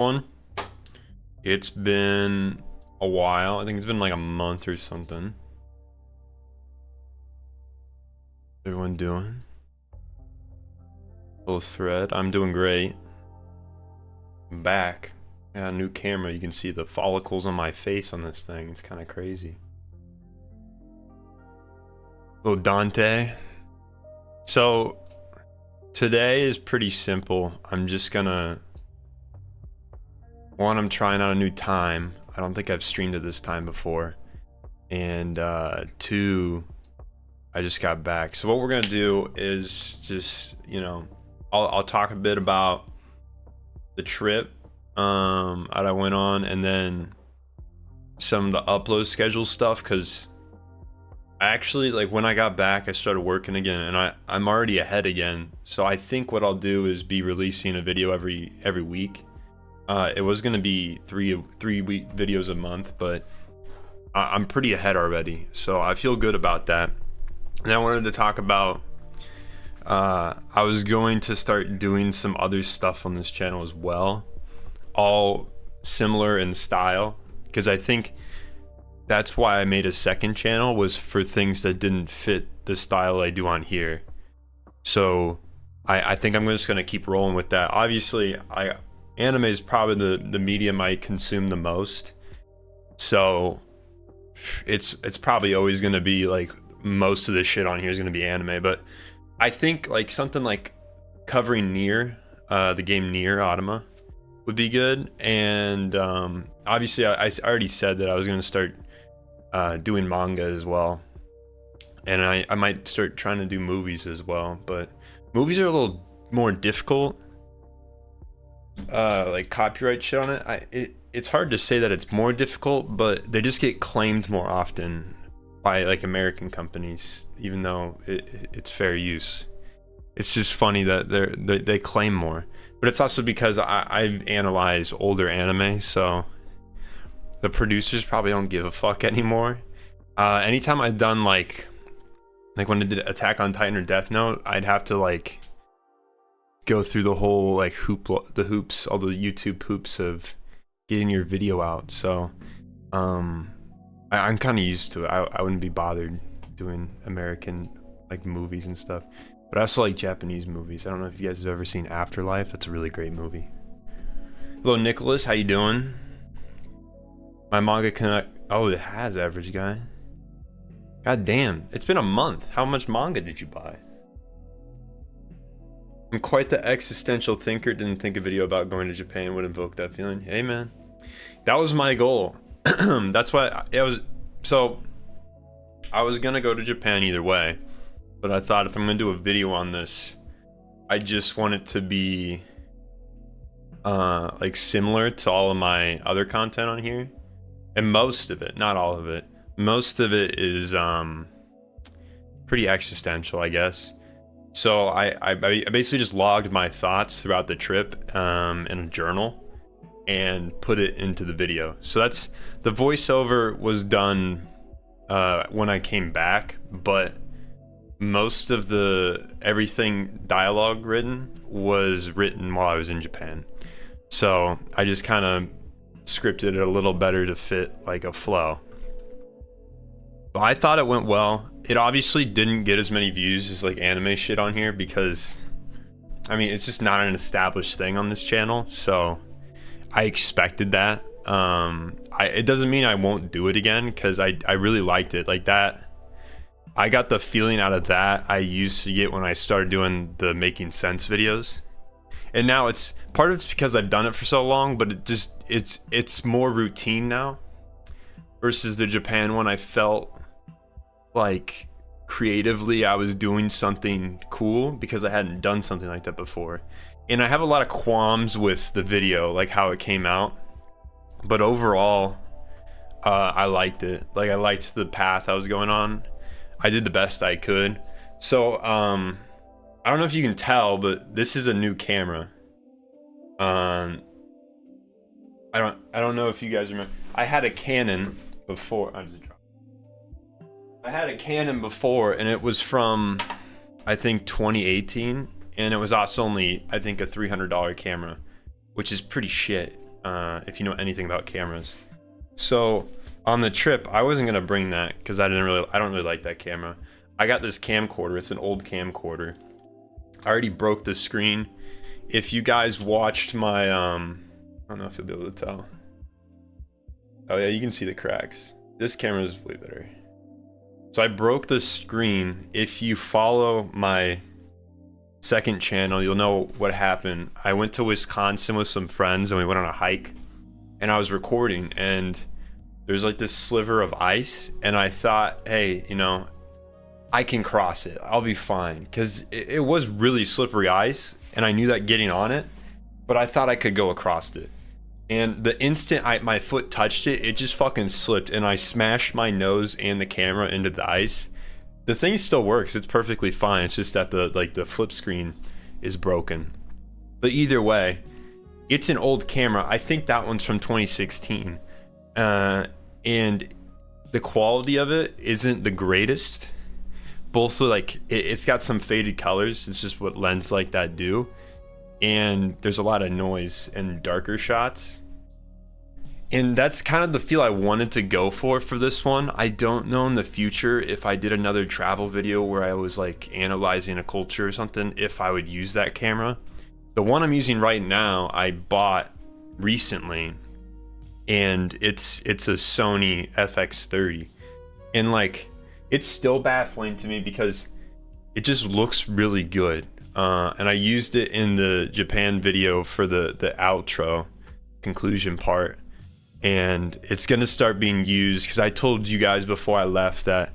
One. It's been a while. I think it's been like a month or something. Everyone doing? Full thread. I'm doing great. I'm back. I got a new camera. You can see the follicles on my face on this thing. It's kind of crazy. Little Dante. So today is pretty simple. I'm just gonna... One, I'm trying out a new time. I don't think I've streamed at this time before. And two, I just got back. So what we're gonna do is just, you know, I'll talk a bit about the trip that I went on, and then some of the upload schedule stuff, because I actually, like, when I got back, I started working again, and I'm already ahead again. So I think what I'll do is be releasing a video every week. It was gonna be three week videos a month, but I'm pretty ahead already, so I feel good about that. And I wanted to talk about I was going to start doing some other stuff on this channel as well, all similar in style, because I think that's why I made a second channel, was for things that didn't fit the style I do on here. So I think I'm just gonna keep rolling with that. Obviously, anime is probably the medium I consume the most, so it's probably always going to be like, most of the shit on here is going to be anime. But I think like something like covering Nier, the game Nier Automata, would be good. And obviously I already said that I was going to start doing manga as well, and I might start trying to do movies as well, but movies are a little more difficult. Like copyright shit on it, it's hard to say that it's more difficult, but they just get claimed more often by like American companies, even though it's fair use. It's just funny that they claim more, but it's also because I've analyzed older anime, so the producers probably don't give a fuck anymore. Anytime I've done like when I did Attack on Titan or Death Note, I'd have to like go through the whole like all the YouTube hoops of getting your video out. So I'm kind of used to it. I wouldn't be bothered doing American like movies and stuff, but I also like Japanese movies. I don't know if you guys have ever seen Afterlife. That's a really great movie. Hello Nicholas, how you doing? My manga connect. Oh, it has average guy. God damn, it's been a month. How much manga did you buy? I'm quite the existential thinker. Didn't think a video about going to Japan would invoke that feeling. Hey man, that was my goal. That's why it was. So I was gonna go to Japan either way, but I thought if I'm gonna do a video on this, I just want it to be like similar to all of my other content on here, and most of it, not all of it, most of it is pretty existential, I guess. So I basically just logged my thoughts throughout the trip in a journal and put it into the video. So that's, the voiceover was done when I came back, but most of everything dialogue written was written while I was in Japan. So I just kind of scripted it a little better to fit like a flow. But I thought it went well. It obviously didn't get as many views as like anime shit on here, because I mean, it's just not an established thing on this channel, so I expected that. It doesn't mean I won't do it again, because I really liked it. Like that, I got the feeling out of that I used to get when I started doing the making sense videos. And now it's because I've done it for so long, but it's more routine now, versus the Japan one. I felt like creatively I was doing something cool because I hadn't done something like that before. And I have a lot of qualms with the video, like how it came out, but overall I liked it. Like I liked the path I was going on. I did the best I could. So I don't know if you can tell, but this is a new camera. I don't know if you guys remember, I had a Canon before. I had a Canon before, and it was from, I think, 2018, and it was also only, I think, a $300 camera, which is pretty shit. if you know anything about cameras. So on the trip, I wasn't gonna bring that because I don't really like that camera. I got this camcorder. It's an old camcorder. I already broke the screen. If you guys watched my I don't know if you'll be able to tell. Oh yeah, you can see the cracks. This camera is way better. So I broke the screen. If you follow my second channel, you'll know what happened. I went to Wisconsin with some friends and we went on a hike, and I was recording, and there's like this sliver of ice, and I thought, hey, you know, I can cross it, I'll be fine, because it was really slippery ice, and I knew that getting on it, but I thought I could go across it. And the instant my foot touched it, it just fucking slipped, and I smashed my nose and the camera into the ice. The thing still works, it's perfectly fine. It's just that the flip screen is broken. But either way, it's an old camera. I think that one's from 2016. And the quality of it isn't the greatest. Both like it's got some faded colors. It's just what lenses like that do. And there's a lot of noise and darker shots. And that's kind of the feel I wanted to go for this one. I don't know in the future if I did another travel video where I was like analyzing a culture or something, if I would use that camera. The one I'm using right now, I bought recently, and it's a Sony FX30. And like, it's still baffling to me because it just looks really good. And I used it in the Japan video for the outro conclusion part. And it's going to start being used because I told you guys before I left that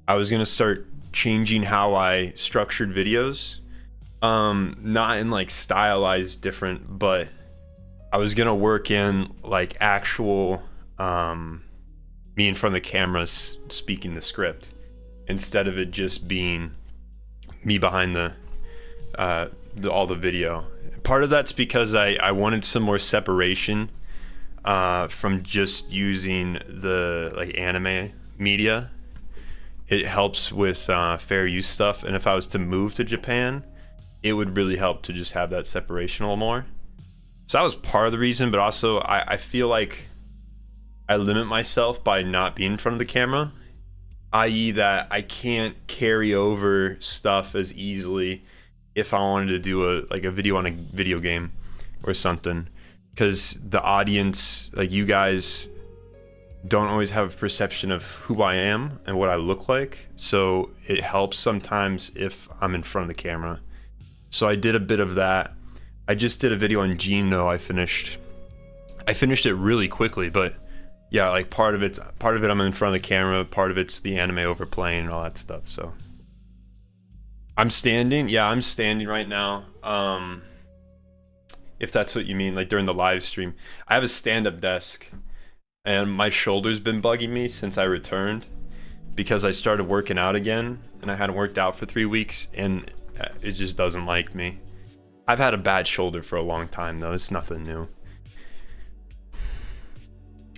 I was going to start changing how I structured videos. Not in like stylized different, but I was going to work in like actual me in front of the camera speaking the script instead of it just being me behind all the video. Part of that's because I wanted some more separation from just using the like anime media. It helps with fair use stuff, and if I was to move to Japan, it would really help to just have that separation a little more. So that was part of the reason, but also I feel like I limit myself by not being in front of the camera, i.e. that I can't carry over stuff as easily if I wanted to do a video on a video game or something, because the audience, like you guys, don't always have a perception of who I am and what I look like. So it helps sometimes if I'm in front of the camera. So I did a bit of that. I just did a video on Gino. I finished it really quickly, but yeah, like part of it I'm in front of the camera, part of it's the anime overplaying and all that stuff. So I'm standing right now. If that's what you mean, like during the live stream. I have a stand-up desk, and my shoulder's been bugging me since I returned because I started working out again, and I hadn't worked out for 3 weeks, and it just doesn't like me. I've had a bad shoulder for a long time though. It's nothing new.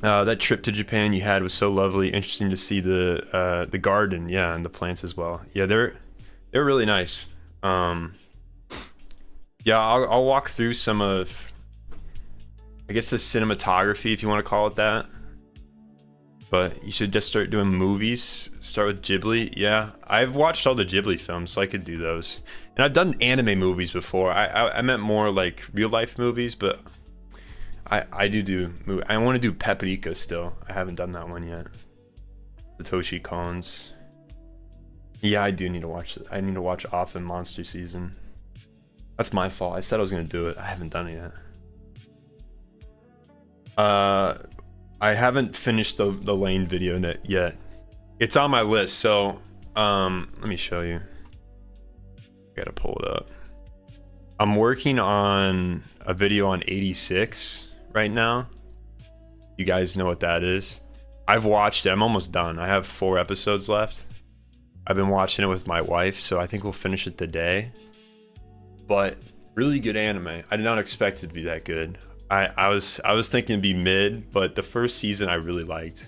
That trip to Japan you had was so lovely. Interesting to see the garden, yeah, and the plants as well. Yeah, they're really nice. Yeah, I'll walk through some of, I guess, the cinematography, if you want to call it that. But you should just start doing movies. Start with Ghibli. Yeah, I've watched all the Ghibli films, so I could do those. And I've done anime movies before. I meant more like real life movies, but I do movie. I want to do Paprika still. I haven't done that one yet. Satoshi Kon's. Yeah, I do need to watch it. I need to watch Off and Monster Season. That's my fault. I said I was gonna do it. I haven't done it yet. I haven't finished the Lane video yet. It's on my list, so let me show you. Gotta pull it up. I'm working on a video on 86 right now. You guys know what that is. I've watched it. I'm almost done. I have 4 episodes left. I've been watching it with my wife, so I think we'll finish it today. But really good anime. I did not expect it to be that good. I was thinking it'd be mid, but the first season I really liked.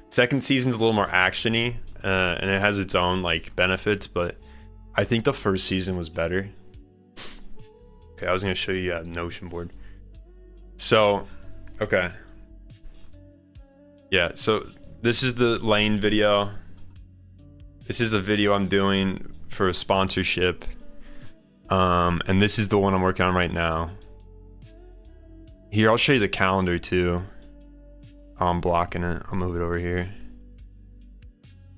Second season's a little more actiony, and it has its own like benefits, but I think the first season was better. Okay, I was gonna show you a Notion board. So Okay. Yeah, so this is the Lane video. This is a video I'm doing for a sponsorship. And this is the one I'm working on right now. Here, I'll show you the calendar too. Oh, I'm blocking it. I'll move it over here.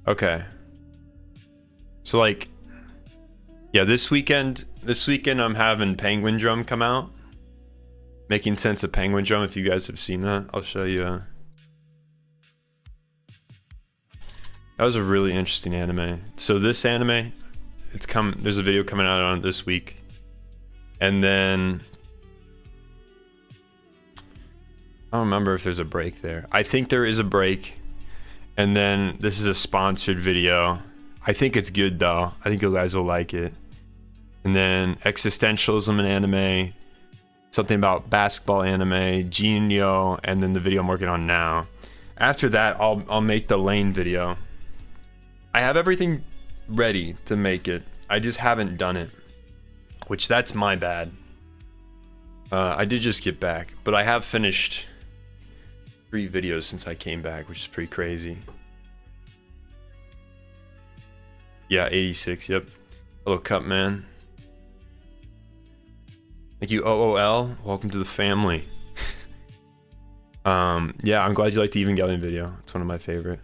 Okay. So like, yeah, this weekend I'm having Penguin Drum come out. Making Sense of Penguin Drum, if you guys have seen that. I'll show you. That was a really interesting anime. So this anime, there's a video coming out on it this week. And then I don't remember if there's a break there. I think there is a break. And then this is a sponsored video. I think it's good though. I think you guys will like it. And then existentialism in anime, something about basketball anime, Genio, and then the video I'm working on now. After that, I'll make the Lane video. I have everything ready to make it. I just haven't done it, which that's my bad. I did just get back, but I have finished 3 videos since I came back, which is pretty crazy. Yeah, 86, yep. Hello, Cup Man. Thank you, OOL. Welcome to the family. Yeah, I'm glad you liked the Evangelion video. It's one of my favorite.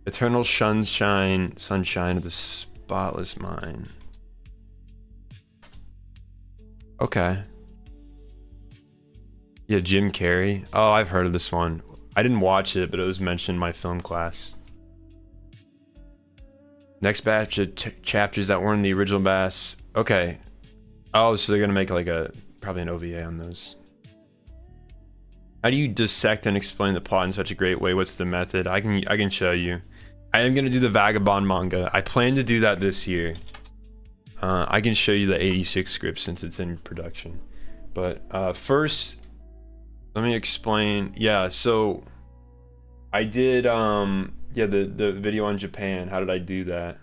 Eternal sunshine of the spotless mind. Okay. Yeah, Jim Carrey. Oh, I've heard of this one. I didn't watch it, but it was mentioned in my film class. Next batch of chapters that weren't in the original bass. Okay. Oh, so they're gonna make like probably an OVA on those. How do you dissect and explain the plot in such a great way? What's the method? I can show you. I am gonna do the Vagabond manga. I plan to do that this year. I can show you the 86 script since it's in production. But first, let me explain. Yeah, so I did the video on Japan. How did I do that?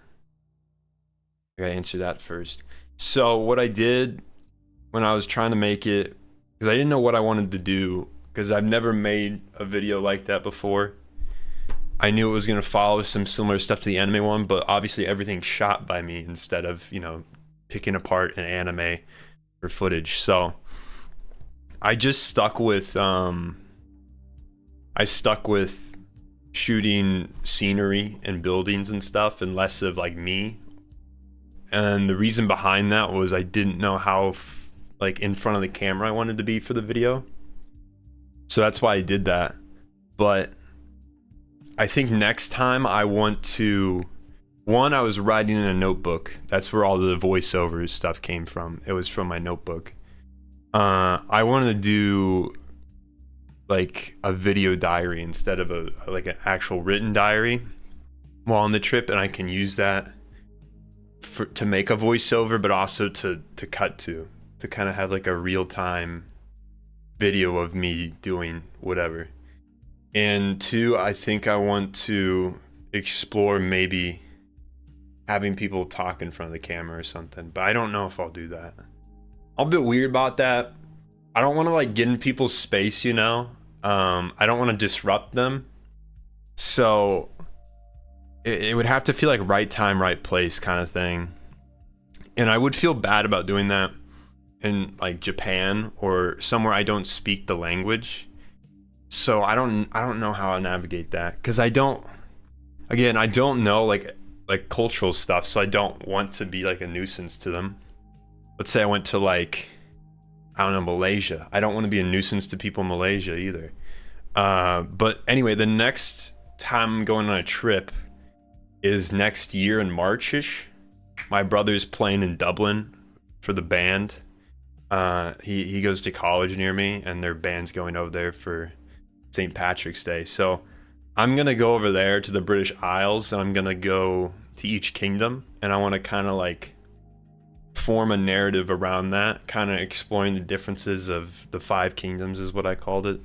I gotta answer that first. So what I did when I was trying to make it, because I didn't know what I wanted to do, because I've never made a video like that before. I knew it was going to follow some similar stuff to the anime one, but obviously everything's shot by me instead of, picking apart an anime for footage. So I just stuck with shooting scenery and buildings and stuff, and less of like me. And the reason behind that was I didn't know how in front of the camera I wanted to be for the video. So that's why I did that. But I think next time I want to, I was writing in a notebook. That's where all the voiceover stuff came from. It was from my notebook. I wanted to do like a video diary instead of an actual written diary while on the trip, and I can use that to make a voiceover, but also to cut to kind of have like a real-time video of me doing whatever. And 2, I think I want to explore maybe having people talk in front of the camera or something, but I don't know if I'll do that. I'm a bit weird about that. I don't want to get in people's space, I don't want to disrupt them. So it would have to feel like right time, right place kind of thing. And I would feel bad about doing that in Japan or somewhere I don't speak the language. So I don't know how I navigate that, because I don't know like cultural stuff, so I don't want to be like a nuisance to them. Let's say I went to Malaysia. I don't want to be a nuisance to people in Malaysia either. But anyway, the next time I'm going on a trip is next year in March-ish. My brother's playing in Dublin for the band. He goes to college near me, and their band's going over there for St. Patrick's Day. So I'm gonna go over there to the British Isles, and I'm gonna go to each kingdom, and I want to kind of form a narrative around that, kind of exploring the differences of the 5 kingdoms is what I called it.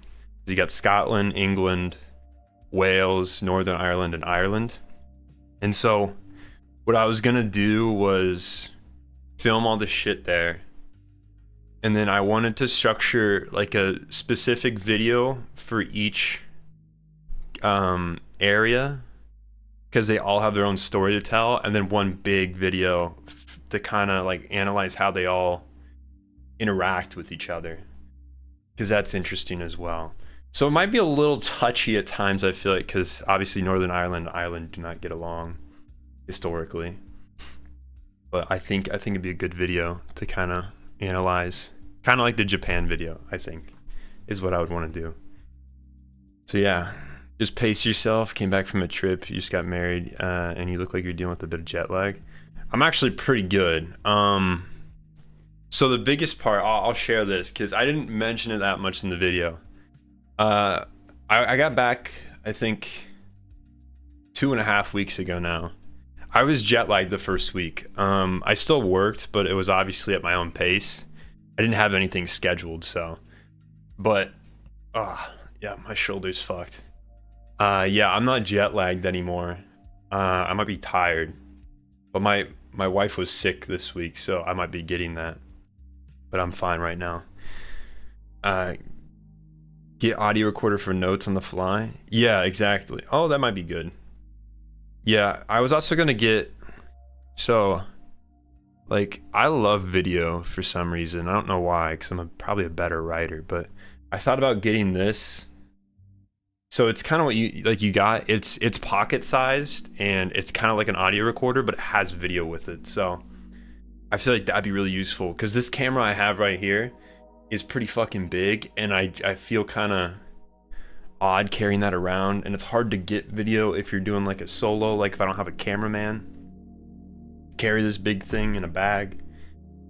You got Scotland, England, Wales, Northern Ireland, and Ireland. And so what I was gonna do was film all the shit there, and then I wanted to structure like a specific video for each area, because they all have their own story to tell, and then one big video to kind of like analyze how they all interact with each other, because that's interesting as well. So it might be a little touchy at times, I feel like, because obviously Northern Ireland and Ireland do not get along historically, but I think it'd be a good video to kind of analyze, kind of like the Japan video, I think is what I would want to do. So yeah, just pace yourself. Came back from a trip, you just got married, and you look like you're dealing with a bit of jet lag. I'm actually pretty good. So the biggest part, I'll share this because I didn't mention it that much in the video. I got back, I think 2.5 weeks ago now. I was jet lagged the first week. I still worked, but it was obviously at my own pace. I didn't have anything scheduled, so. But, yeah, my shoulder's fucked. Yeah, I'm not jet lagged anymore. I might be tired, but my wife was sick this week, so I might be getting that. But I'm fine right now. Get audio recorder for notes on the fly. Yeah, exactly. Oh, that might be good. Yeah, I was also gonna get, so like I love video for some reason. I don't know why, because I'm probably a better writer, but I thought about getting this. So it's kind of what you got. It's pocket sized, and it's kind of like an audio recorder, but it has video with it. So I feel like that'd be really useful, because this camera I have right here is pretty fucking big, and I feel kind of odd carrying that around, and it's hard to get video if you're doing like a solo, like if I don't have a cameraman, carry this big thing in a bag.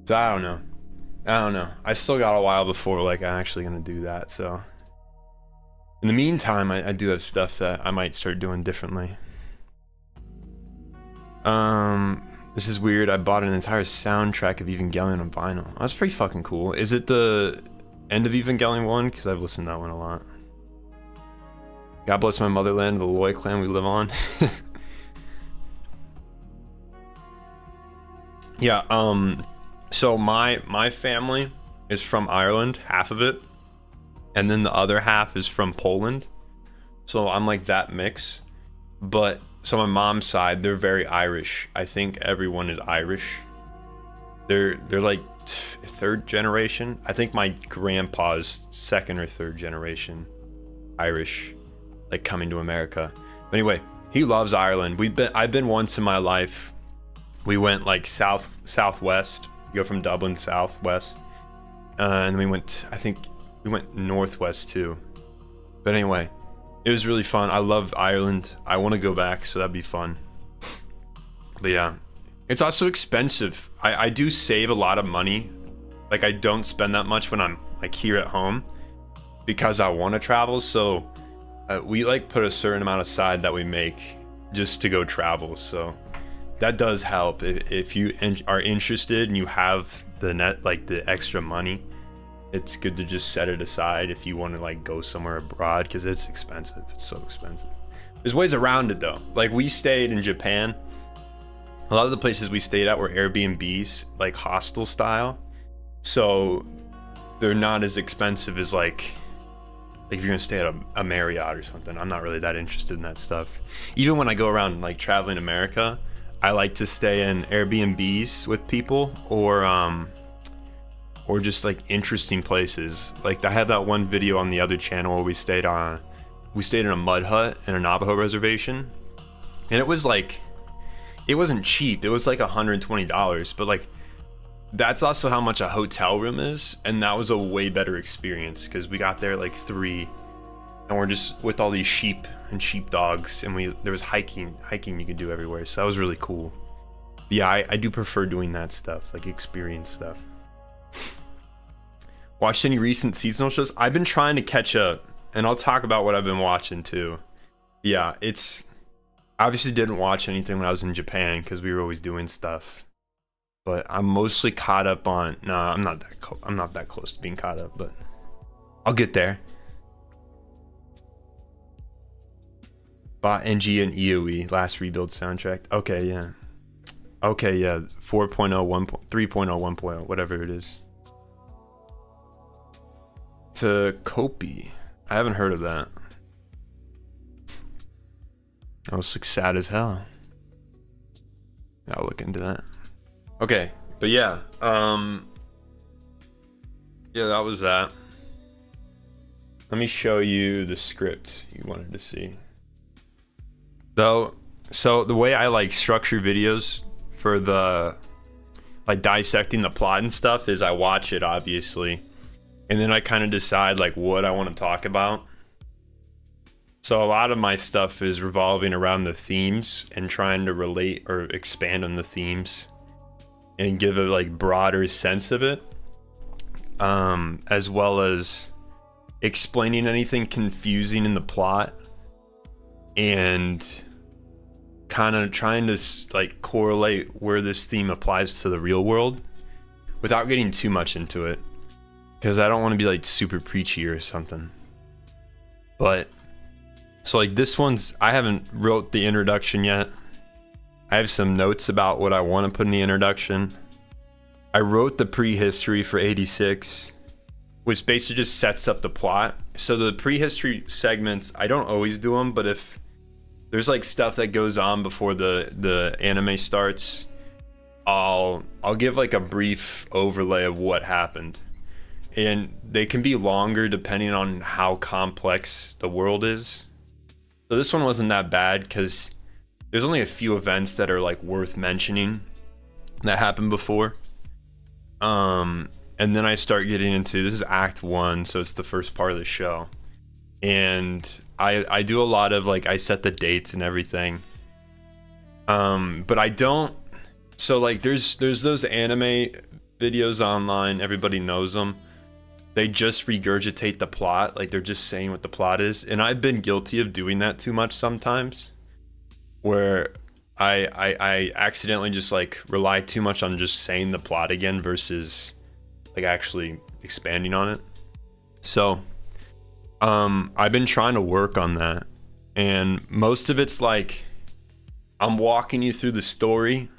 So I don't know. I still got a while before like I'm actually gonna do that. So in the meantime, I do have stuff that I might start doing differently. This is weird. I bought an entire soundtrack of Evangelion on vinyl. That's pretty fucking cool. Is it the end of Evangelion 1? Because I've listened to that one a lot. God bless my motherland, the Loy clan we live on. Yeah, so my family is from Ireland, half of it, and then the other half is from Poland. So I'm like that mix. But so my mom's side, they're very Irish. I think everyone is Irish. They're like third generation. I think my grandpa's second or third generation Irish, like coming to America. But anyway, he loves Ireland. I've been once in my life. We went like southwest, go from Dublin southwest, and we went, I think we went northwest too. But anyway, it was really fun. I love Ireland. I want to go back, so that'd be fun. But yeah, it's also expensive. I do save a lot of money. Like I don't spend that much when I'm like here at home, because I want to travel. So we like put a certain amount aside that we make just to go travel. So that does help. If you are interested and you have the extra money, it's good to just set it aside if you want to like go somewhere abroad, because it's expensive. It's so expensive. There's ways around it though. Like we stayed in Japan. A lot of the places we stayed at were Airbnbs, like hostel style. So they're not as expensive as like if you're gonna stay at a Marriott or something. I'm not really that interested in that stuff. Even when I go around like traveling America, I like to stay in Airbnbs with people, or just like interesting places. Like I had that one video on the other channel where we stayed in a mud hut in a Navajo reservation, and it was like, it wasn't cheap. It was like $120, but like that's also how much a hotel room is, and that was a way better experience because we got there at like 3, and we're just with all these sheep and sheepdogs, and there was hiking you could do everywhere, so that was really cool. But yeah, I do prefer doing that stuff, like experience stuff. Watched any recent seasonal shows? I've been trying to catch up, and I'll talk about what I've been watching too. Yeah, it's obviously didn't watch anything when I was in Japan because we were always doing stuff. But I'm mostly caught up on. No, I'm not that close to being caught up, but I'll get there. Bought NG and EOE last rebuild soundtrack. Okay, yeah. 4.0, 3.0, 1.0, whatever it is. to Kopi. I haven't heard of that. That was like sad as hell. I'll look into that. Okay, but yeah, yeah, that was that. Let me show you the script you wanted to see. So the way I like structure videos for the like dissecting the plot and stuff is I watch it obviously, and then I kind of decide like what I want to talk about. So a lot of my stuff is revolving around the themes and trying to relate or expand on the themes and give a like broader sense of it, as well as explaining anything confusing in the plot and kind of trying to like correlate where this theme applies to the real world without getting too much into it, because I don't want to be like super preachy or something. But so like this one's, I haven't wrote the introduction yet. I have some notes about what I want to put in the introduction. I wrote the prehistory for 86, which basically just sets up the plot. So the prehistory segments, I don't always do them, but if there's like stuff that goes on before the anime starts, I'll give like a brief overlay of what happened. And they can be longer depending on how complex the world is. So this one wasn't that bad because there's only a few events that are like worth mentioning that happened before. And then I start getting into, this is act 1, so it's the first part of the show. And I do a lot of like, I set the dates and everything. But I don't, so like there's those anime videos online, everybody knows them. They just regurgitate the plot, like they're just saying what the plot is. And I've been guilty of doing that too much sometimes, where I accidentally just like rely too much on just saying the plot again versus like actually expanding on it. So I've been trying to work on that, and most of it's like I'm walking you through the story,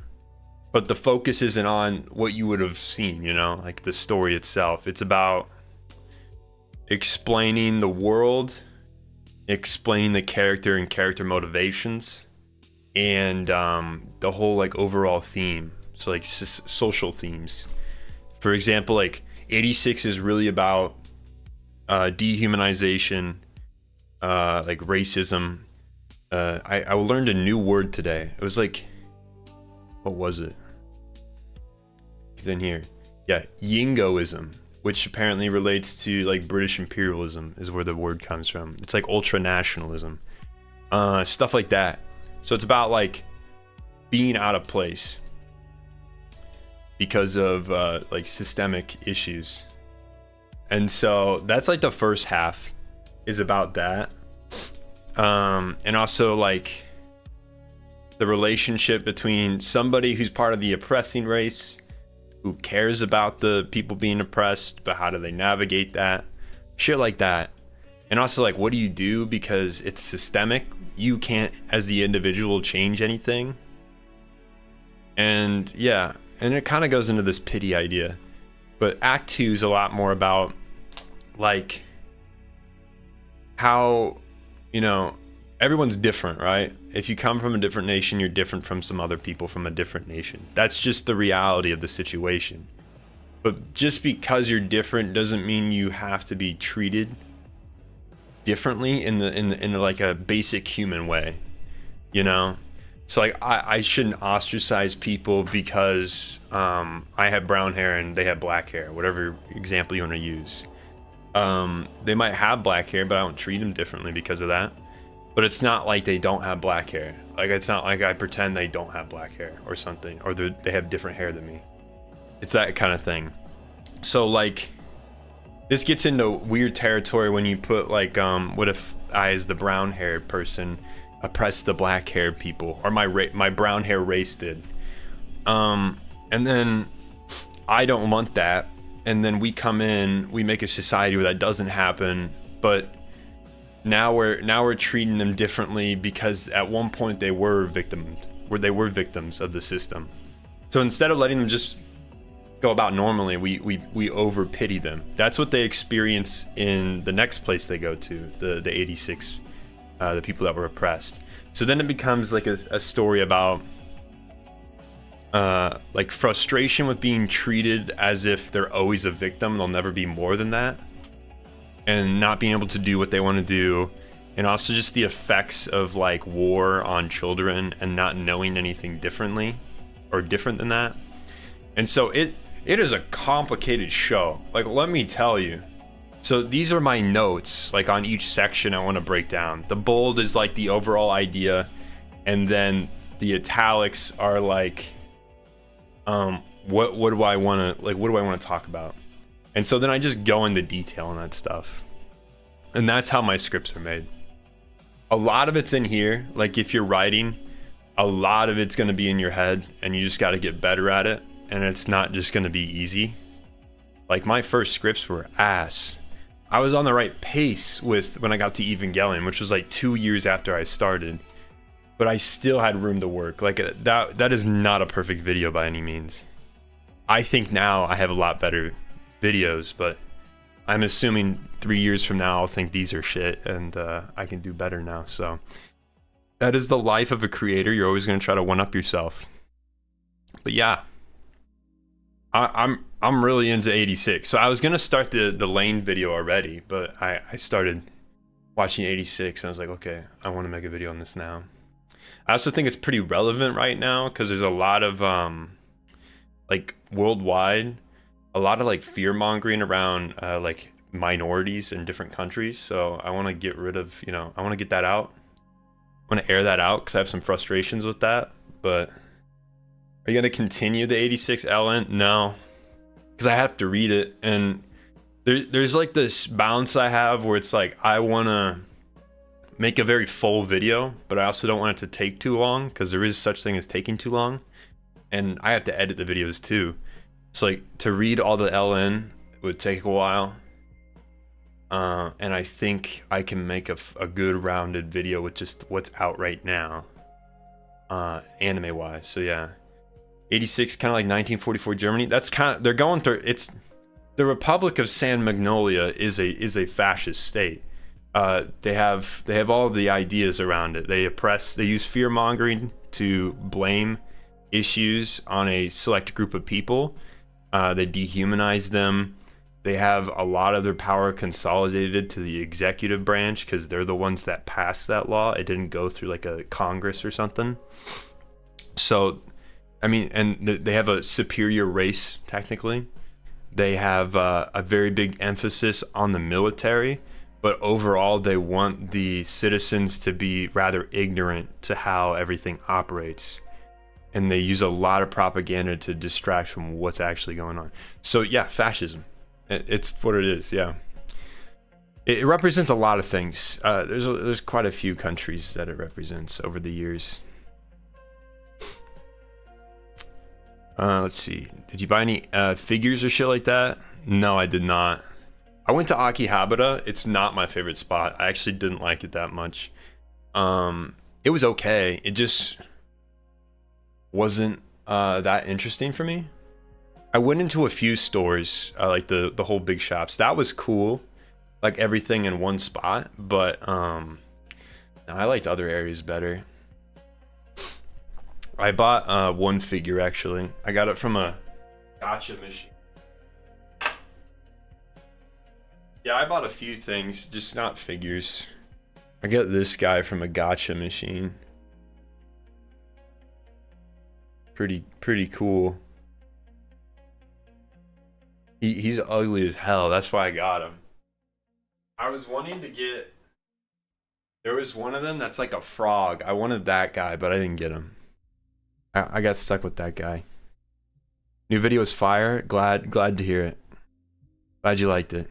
but the focus isn't on what you would have seen, you know, like the story itself. It's about explaining the world, explaining the character and character motivations, and the whole like overall theme. So like social themes. For example, like 86 is really about dehumanization, like racism. I learned a new word today. It was like, what was it? It's in here. Yeah, Yingoism, which apparently relates to like British imperialism is where the word comes from. It's like ultra nationalism, stuff like that. So it's about like being out of place because of like systemic issues. And so that's like the first half is about that. And also like the relationship between somebody who's part of the oppressing race, who cares about the people being oppressed, but how do they navigate that? Shit like that. And also like, what do you do because it's systemic? You can't, as the individual, change anything. And yeah, and it kind of goes into this pity idea. But Act 2 is a lot more about like how, you know, everyone's different, right? If you come from a different nation, you're different from some other people from a different nation. That's just the reality of the situation. But just because you're different doesn't mean you have to be treated differently in like a basic human way, you know? So like I shouldn't ostracize people because I have brown hair and they have black hair, whatever example you want to use. They might have black hair, but I don't treat them differently because of that. But it's not like they don't have black hair. Like, it's not like I pretend they don't have black hair or something, or they have different hair than me. It's that kind of thing. So like, this gets into weird territory when you put like, what if I, as the brown haired person, oppress the black haired people, or my brown hair race did. And then I don't want that. And then we come in, we make a society where that doesn't happen, but now we're treating them differently because at one point they were victims of the system. So instead of letting them just go about normally, we over pity them. That's what they experience in the next place they go to, the 86, the people that were oppressed. So then it becomes like a story about like frustration with being treated as if they're always a victim, they'll never be more than that, and not being able to do what they want to do, and also just the effects of like war on children and not knowing anything differently or different than that. And so it is a complicated show, like, let me tell you. So these are my notes, like on each section I want to break down. The bold is like the overall idea, and then the italics are like what do I want to talk about. And so then I just go into detail on that stuff, and that's how my scripts are made. A lot of it's in here, like if you're writing, a lot of it's going to be in your head, and you just got to get better at it, and it's not just going to be easy. Like my first scripts were ass. I was on the right pace with when I got to Evangelion, which was like 2 years after I started, but I still had room to work. Like that is not a perfect video by any means. I think now I have a lot better videos, but I'm assuming 3 years from now I'll think these are shit, and I can do better now. So that is the life of a creator. You're always going to try to one up yourself. But yeah, I'm really into 86. So I was gonna start the Lane video already, but I started watching 86 and I was like, okay, I want to make a video on this now. I also think it's pretty relevant right now because there's a lot of like worldwide, a lot of like fear mongering around like minorities in different countries. So I want to get rid of, I want to get that out. I want to air that out because I have some frustrations with that. But are you going to continue the 86 LN? No, because I have to read it. And there's like this balance I have where it's like I want to make a very full video, but I also don't want it to take too long because there is such thing as taking too long. And I have to edit the videos too. So like to read all the LN would take a while. And I think I can make a good rounded video with just what's out right now, anime wise. So yeah. 86, kind of like 1944 Germany. That's kind of, they're going through, it's the Republic of San Magnolia is a fascist state. They have all of the ideas around it. They use fear mongering to blame issues on a select group of people. They dehumanize them. They have a lot of their power consolidated to the executive branch because they're the ones that passed that law. It didn't go through like a Congress or something. So I mean, and they have a superior race, technically. They have a very big emphasis on the military, but overall they want the citizens to be rather ignorant to how everything operates. And they use a lot of propaganda to distract from what's actually going on. So yeah, fascism. It's what it is, yeah. It represents a lot of things. There's quite a few countries that it represents over the years. Let's see. Did you buy any figures or shit like that? No, I did not. I went to Akihabara. It's not my favorite spot. I actually didn't like it that much. It was okay. It just wasn't that interesting for me. I went into a few stores, like the whole big shops. That was cool, like everything in one spot. But no, I liked other areas better. I bought one figure actually. I got it from a gacha machine. Yeah, I bought a few things, just not figures. I got this guy from a gacha machine. Pretty cool. He's ugly as hell. That's why I got him. I was wanting to get. There was one of them that's like a frog. I wanted that guy, but I didn't get him. I got stuck with that guy. New video is fire. Glad to hear it. Glad you liked it.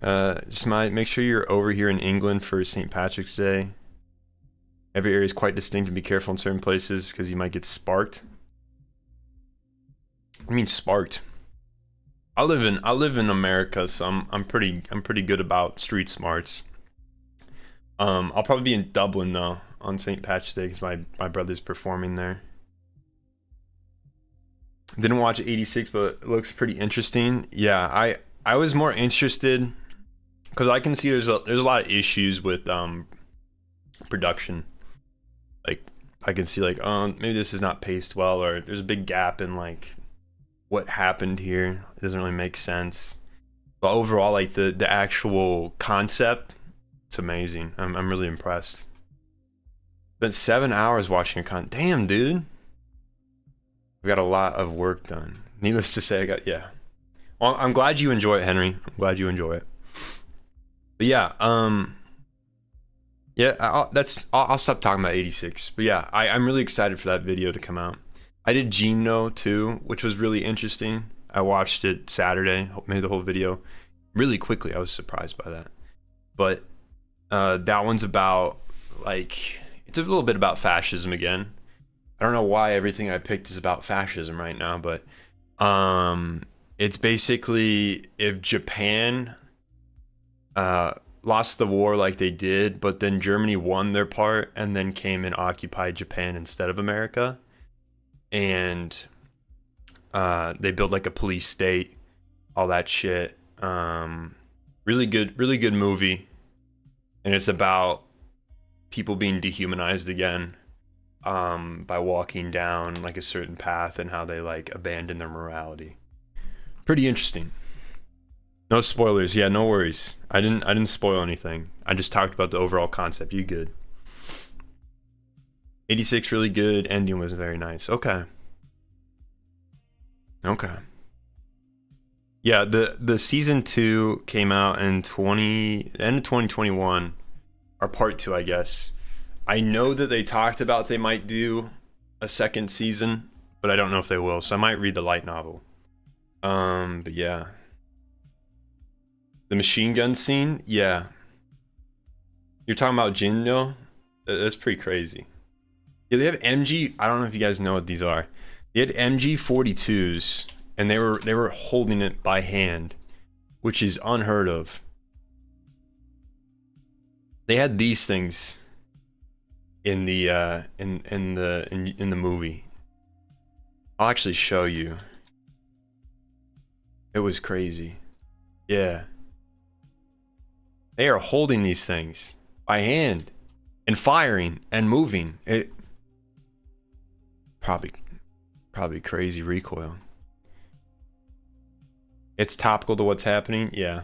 Make sure you're over here in England for St. Patrick's Day. Every area is quite distinct, and be careful in certain places because you might get sparked. I mean sparked. I live in America, so I'm pretty good about street smarts. I'll probably be in Dublin though on St. Patrick's Day because my brother's performing there. Didn't watch 86, but it looks pretty interesting. Yeah, I was more interested because I can see there's a lot of issues with production. Like I can see like, oh, maybe this is not paced well, or there's a big gap in like what happened here. It doesn't really make sense. But overall, like the actual concept, it's amazing. I'm really impressed. Spent 7 hours watching a damn, dude. We got a lot of work done. Needless to say, yeah. Well, I'm glad you enjoy it, Henry. I'm glad you enjoy it. But yeah, yeah, I'll stop talking about 86. But yeah, I'm really excited for that video to come out. I did Gino too, which was really interesting. I watched it Saturday, made the whole video really quickly. I was surprised by that. But that one's about like, it's a little bit about fascism again. I don't know why everything I picked is about fascism right now, but it's basically if Japan lost the war like they did, but then Germany won their part and then came and occupied Japan instead of America. And they built like a police state, all that shit. Really good movie. And it's about people being dehumanized again by walking down like a certain path and how they like abandon their morality. Pretty interesting. No spoilers. Yeah, no worries. I didn't spoil anything. I just talked about the overall concept. You good. 86 really good. Ending was very nice. Okay. Yeah, the season 2 came out in end of 2021, or part 2, I guess. I know that they talked about they might do a second season, but I don't know if they will. So I might read the light novel. But yeah. The machine gun scene, yeah. You're talking about Jinno? That's pretty crazy. Yeah, they have MG. I don't know if you guys know what these are. They had MG42s, and they were holding it by hand, which is unheard of. They had these things in the in the movie. I'll actually show you. It was crazy. Yeah. They are holding these things by hand and firing and moving. It probably crazy recoil. It's topical to what's happening. Yeah.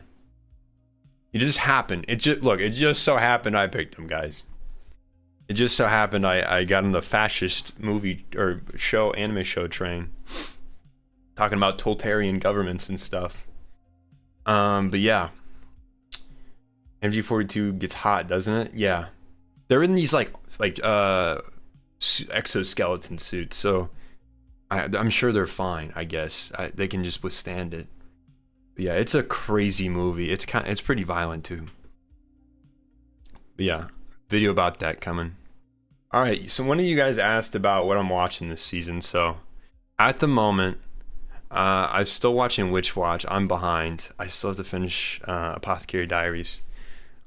It just happened. It just so happened I picked them, guys. It just so happened I got on the fascist movie or show, anime show train. Talking about totalitarian governments and stuff. But yeah. MG42 gets hot, doesn't it? Yeah. They're in these like exoskeleton suits, so I'm sure they're fine, I guess. They can just withstand it. But yeah, it's a crazy movie. It's pretty violent too. But yeah, video about that coming. All right, so one of you guys asked about what I'm watching this season. So at the moment, I'm still watching Witch Watch. I'm behind. I still have to finish Apothecary Diaries.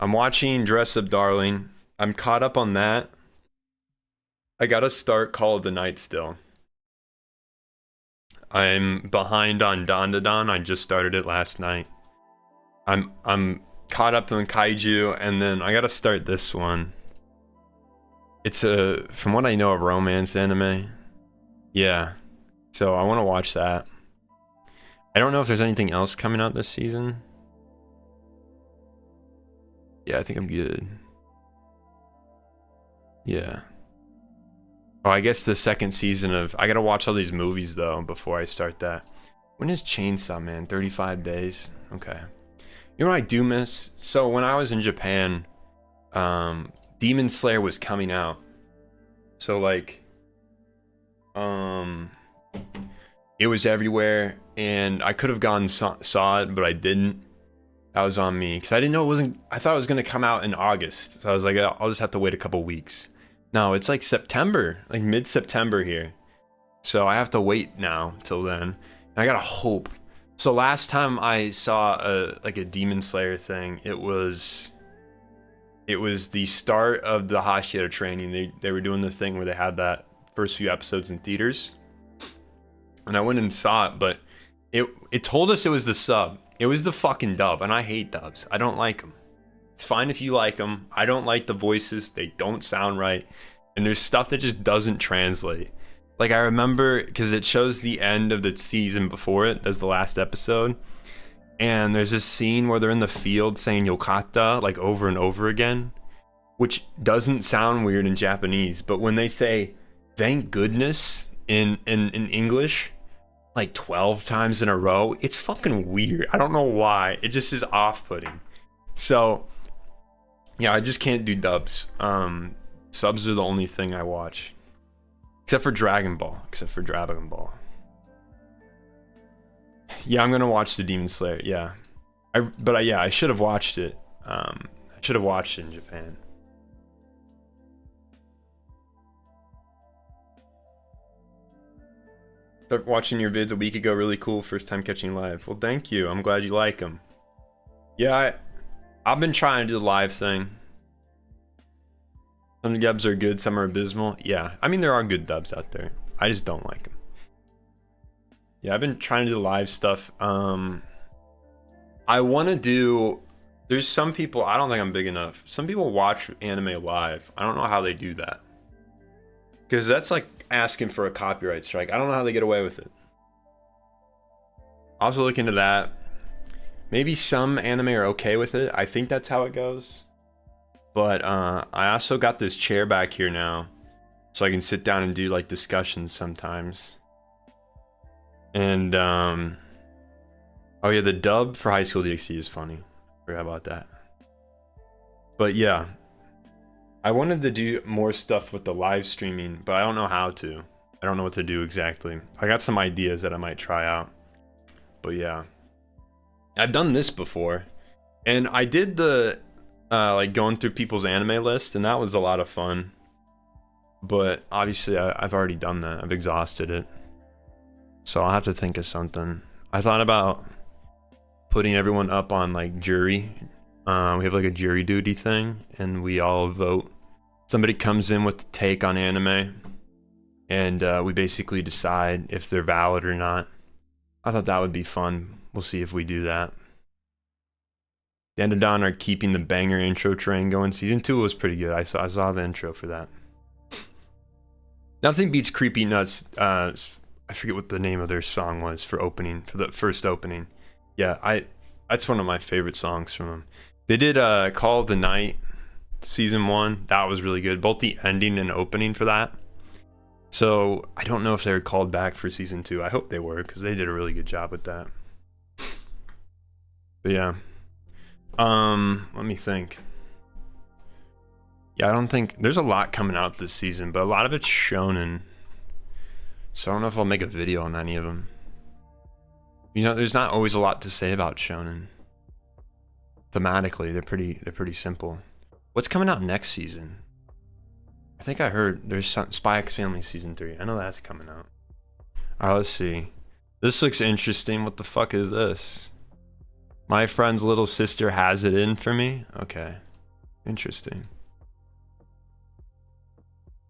I'm watching Dress Up Darling. I'm caught up on that. I gotta start Call of the Night still. I'm behind on Don to Don. I just started it last night. I'm caught up on Kaiju, and then I gotta start this one. It's from what I know, a romance anime. Yeah, so I want to watch that. I don't know if there's anything else coming out this season. Yeah, I think I'm good. Yeah. Oh, I guess the second season of... I gotta watch all these movies, though, before I start that. When is Chainsaw Man? 35 days? Okay. You know what I do miss? So, when I was in Japan, Demon Slayer was coming out. So, like... it was everywhere, and I could have gone and saw it, but I didn't. That was on me, because I didn't know it wasn't... I thought it was going to come out in August. So I was like, I'll just have to wait a couple weeks. No, it's like September, like mid-September here. So I have to wait now till then. And I gotta hope. So last time I saw a Demon Slayer thing, it was the start of the Hashira training. They were doing the thing where they had that first few episodes in theaters. and I went and saw it, but it told us it was the sub. It was the fucking dub, and I hate dubs. I don't like them. It's fine if you like them. I don't like the voices. They don't sound right. And there's stuff that just doesn't translate. Like, I remember, because it shows the end of the season before it, as the last episode. And there's this scene where they're in the field saying Yokata, like, over and over again. Which doesn't sound weird in Japanese. But when they say, thank goodness, in English, like 12 times in a row, it's fucking weird. I don't know why. It just is off-putting. So, yeah, I just can't do dubs. Subs are the only thing I watch. Except for Dragon Ball. Yeah, I'm gonna watch the Demon Slayer, yeah. I should have watched it. I should have watched it in Japan. Start watching your vids a week ago. Really cool. First time catching live. Well, thank you. I'm glad you like them. Yeah, I've been trying to do the live thing. Some dubs are good, some are abysmal. Yeah, I mean, there are good dubs out there. I just don't like them. Yeah, I've been trying to do the live stuff. I want to do... There's some people... I don't think I'm big enough. Some people watch anime live. I don't know how they do that. Because that's like asking for a copyright strike. I don't know how they get away with it. Also look into that. Maybe some anime are okay with it. I think that's how it goes. But I also got this chair back here now, so I can sit down and do like discussions sometimes. And oh yeah, the dub for High School DxD is funny. Forgot about that. But yeah, I wanted to do more stuff with the live streaming, but I don't know how to. I don't know what to do exactly. I got some ideas that I might try out. But yeah, I've done this before, and I did the like going through people's anime list, and that was a lot of fun. But obviously I've already done that. I've exhausted it. So I'll have to think of something. I thought about putting everyone up on like jury. We have like a jury duty thing, and we all vote. Somebody comes in with a take on anime, and we basically decide if they're valid or not. I thought that would be fun. We'll see if we do that. Dandodon are keeping the banger intro train going. Season 2 was pretty good. I saw the intro for that. Nothing beats Creepy Nuts. I forget what the name of their song was for the first opening. Yeah, that's one of my favorite songs from them. They did Call of the Night season 1. That was really good. Both the ending and opening for that. So I don't know if they were called back for season 2. I hope they were, because they did a really good job with that. But yeah. Let me think. Yeah, I don't think there's a lot coming out this season, but a lot of it's shonen. So I don't know if I'll make a video on any of them. You know, there's not always a lot to say about shonen. Thematically, they're pretty simple. What's coming out next season? I think I heard there's Spy X Family season 3. I know that's coming out. Alright, let's see. This looks interesting. What the fuck is this? My friend's little sister has it in for me? Okay. Interesting.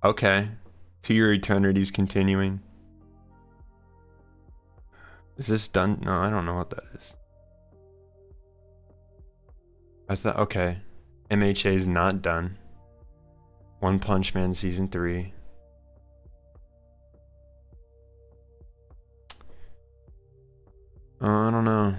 Okay. To Your Eternity's continuing. Is this done? No, I don't know what that is. I thought, okay. MHA is not done. One Punch Man season 3. I don't know.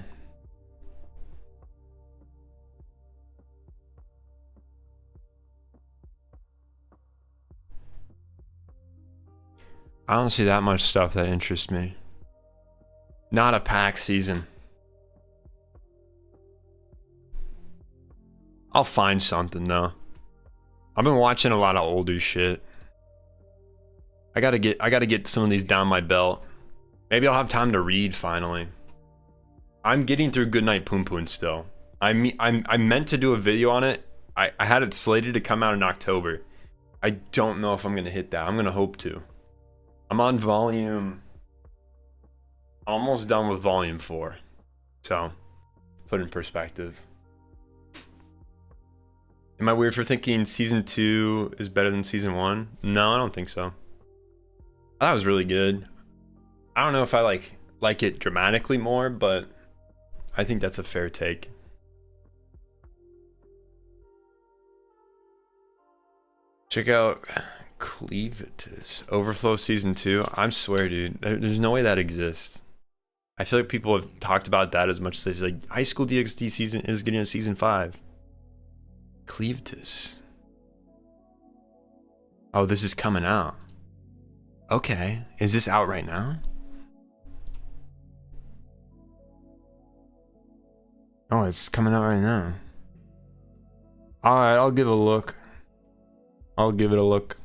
I don't see that much stuff that interests me. Not a pack season. I'll find something though. I've been watching a lot of older shit. I gotta get some of these down my belt. Maybe I'll have time to read finally. I'm getting through Goodnight Poon Poon still. I meant to do a video on it. I had it slated to come out in October. I don't know if I'm gonna hit that. I'm gonna hope to. I'm on volume... almost done with volume 4. So, put in perspective. Am I weird for thinking season 2 is better than season 1? No, I don't think so. That was really good. I don't know if I like it dramatically more, but I think that's a fair take. Check out Cleavitus Overflow season 2. I swear, dude, there's no way that exists. I feel like people have talked about that as much as they say, like, High School DxD season is getting a season 5. Cleavitus. Oh, this is coming out. Okay, is this out right now? Oh, it's coming out right now. Alright, I'll give it a look. I'll give it a look.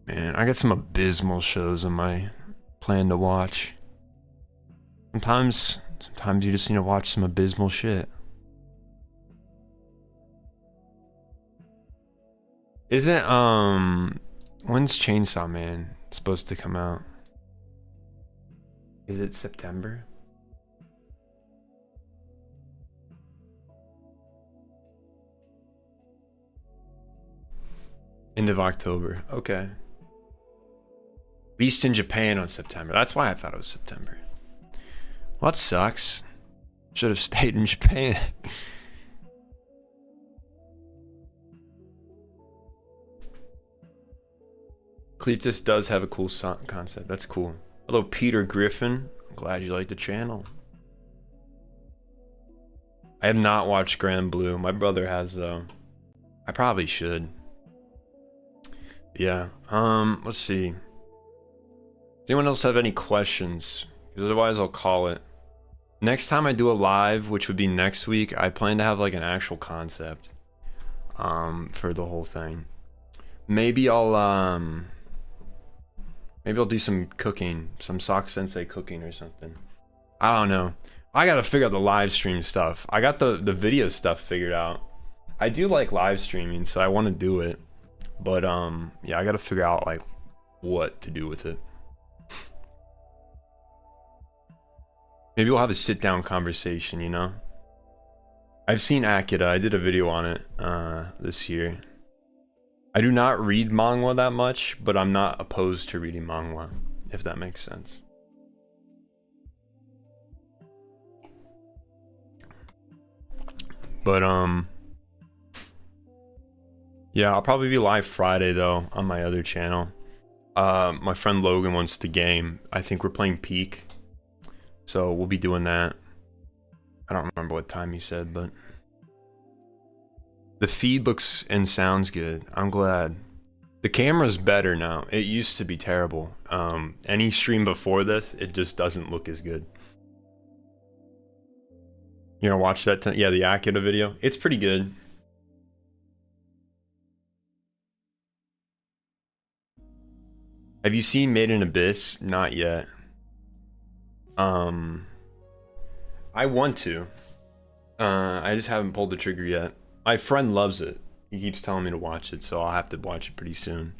Man, I got some abysmal shows on my plan to watch. Sometimes you just need to watch some abysmal shit. Isn't when's Chainsaw Man supposed to come out? Is it September? End of October. Okay. Released in Japan on September. That's why I thought it was September. Well, that sucks. Should have stayed in Japan. Cletus does have a cool concept. That's cool. Hello, Peter Griffin. I'm glad you like the channel. I have not watched Grand Blue. My brother has, though. I probably should. Yeah. Let's see. Does anyone else have any questions? Because otherwise I'll call it. Next time I do a live, which would be next week, I plan to have like an actual concept for the whole thing. Maybe I'll do some cooking, some Sensei cooking or something. I don't know. I gotta figure out the live stream stuff. I got the video stuff figured out. I do like live streaming, so I want to do it. But yeah, I gotta figure out like what to do with it. Maybe we'll have a sit-down conversation, you know? I've seen Akira. I did a video on it this year. I do not read manga that much, but I'm not opposed to reading manga, if that makes sense. But yeah, I'll probably be live Friday though on my other channel. My friend Logan wants to game. I think we're playing Peak. So we'll be doing that. I don't remember what time he said, but the feed looks and sounds good. I'm glad. The camera's better now. It used to be terrible. Any stream before this, it just doesn't look as good. You gonna watch that? Yeah, the Akira video. It's pretty good. Have you seen Made in Abyss? Not yet. I want to. I just haven't pulled the trigger yet. My friend loves it. He keeps telling me to watch it, so I'll have to watch it pretty soon.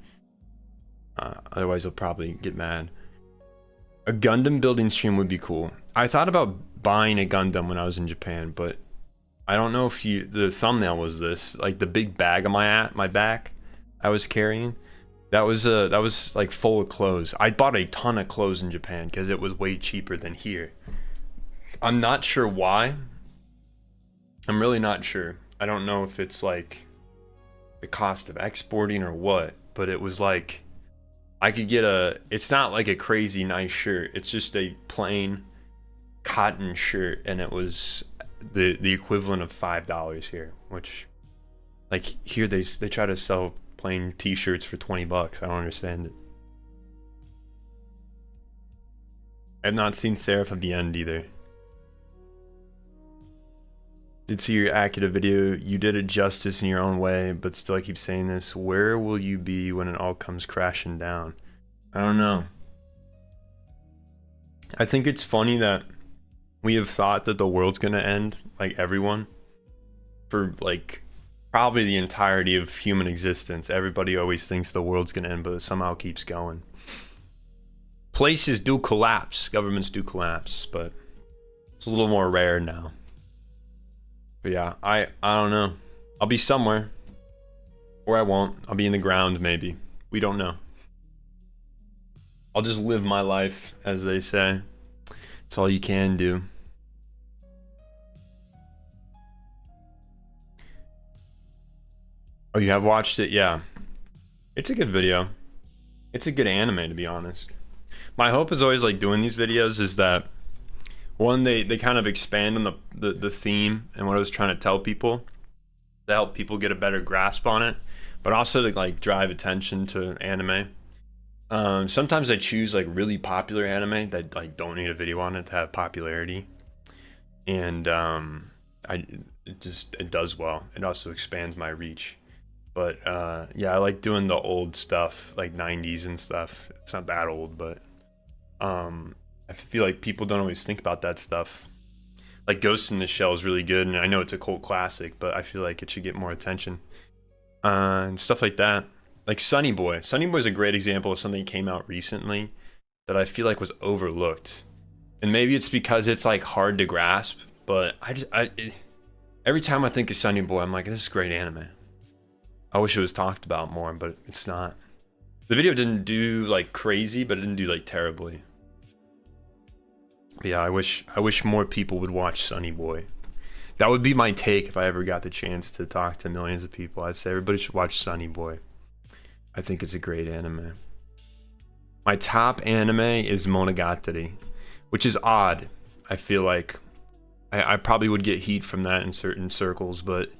Otherwise, he'll probably get mad. A Gundam building stream would be cool. I thought about buying a Gundam when I was in Japan, but I don't know if the thumbnail was this, like the big bag on my back I was carrying. That was like full of clothes. I bought a ton of clothes in Japan because it was way cheaper than here. I'm not sure why. I'm really not sure. I don't know if it's like the cost of exporting or what, but it was like I could get it's not like a crazy nice shirt. It's just a plain cotton shirt, and it was the equivalent of $5 here, which like here they try to sell plain t-shirts for $20. I don't understand it. I've not seen Seraph of the End either. Did see your Akira video. You did it justice in your own way, but still I keep saying this. Where will you be when it all comes crashing down? I don't know. I think it's funny that we have thought that the world's gonna end, like everyone, for like probably the entirety of human existence. Everybody always thinks the world's gonna end, but it somehow keeps going. Places do collapse, governments do collapse, but it's a little more rare now. But yeah, I don't know. I'll be somewhere, or I won't. I'll be in the ground maybe. We don't know. I'll just live my life, as they say. It's all you can do. Oh, you have watched it? Yeah. It's a good video. It's a good anime, to be honest. My hope is always like doing these videos is that one, they kind of expand on the theme and what I was trying to tell people to help people get a better grasp on it, but also to like drive attention to anime. Sometimes I choose like really popular anime that like don't need a video on it to have popularity, and it does well. It also expands my reach. But yeah, I like doing the old stuff, like 90s and stuff. It's not that old, but I feel like people don't always think about that stuff. Like Ghost in the Shell is really good, and I know it's a cult classic, but I feel like it should get more attention. And stuff like that. Like Sunny Boy. Sunny Boy is a great example of something that came out recently that I feel like was overlooked. And maybe it's because it's like hard to grasp, but every time I think of Sunny Boy, I'm like, this is great anime. I wish it was talked about more, but it's not. The video didn't do like crazy, but it didn't do like terribly. But yeah, I wish more people would watch Sunny Boy. That would be my take if I ever got the chance to talk to millions of people. I'd say everybody should watch Sunny Boy. I think it's a great anime. My top anime is Monogatari, which is odd. I feel like I probably would get heat from that in certain circles, but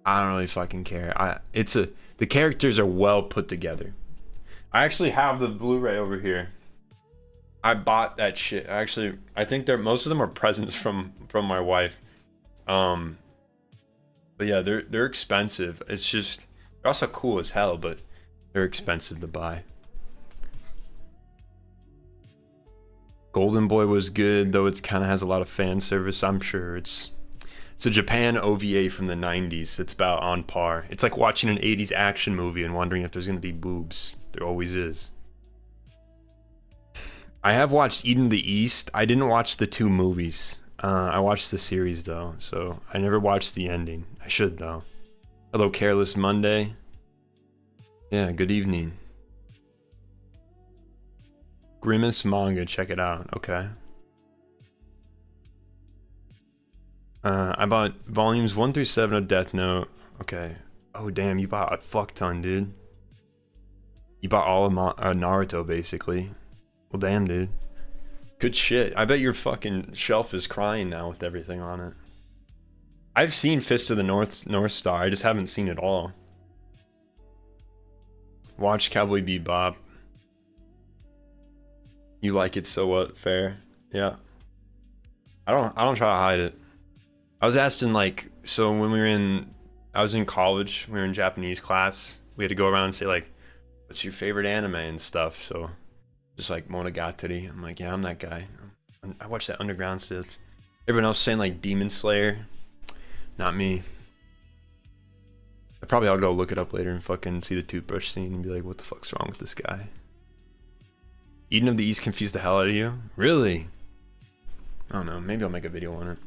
I don't really fucking care. The characters are well put together. I actually have the Blu-ray over here. I bought that shit. Actually, I think most of them are presents from my wife. But yeah, they're expensive. It's just they're also cool as hell, but they're expensive to buy. Golden Boy was good, though it kind of has a lot of fan service. I'm sure it's a Japan OVA from the 90s. It's about on par. It's like watching an 80s action movie and wondering if there's going to be boobs. There always is. I have watched Eden of the East. I didn't watch the 2 movies. I watched the series, though, so I never watched the ending. I should, though. Hello, Careless Monday. Yeah, good evening. Grimace manga, check it out. Okay. I bought volumes 1 through 7 of Death Note. Okay. Oh, damn, you bought a fuck ton, dude. You bought all of Naruto, basically. Well, damn, dude. Good shit. I bet your fucking shelf is crying now with everything on it. I've seen Fist of the North Star. I just haven't seen it all. Watch Cowboy Bebop. You like it, so what? Fair. Yeah. I don't try to hide it. I was asked in like, so when I was in college, we were in Japanese class, we had to go around and say like, what's your favorite anime and stuff, so just like Monogatari. I'm like, yeah, I'm that guy. I watch that underground stuff. Everyone else saying like Demon Slayer. Not me. I'll go look it up later and fucking see the toothbrush scene and be like, what the fuck's wrong with this guy? Eden of the East confused the hell out of you? Really? I don't know, maybe I'll make a video on it.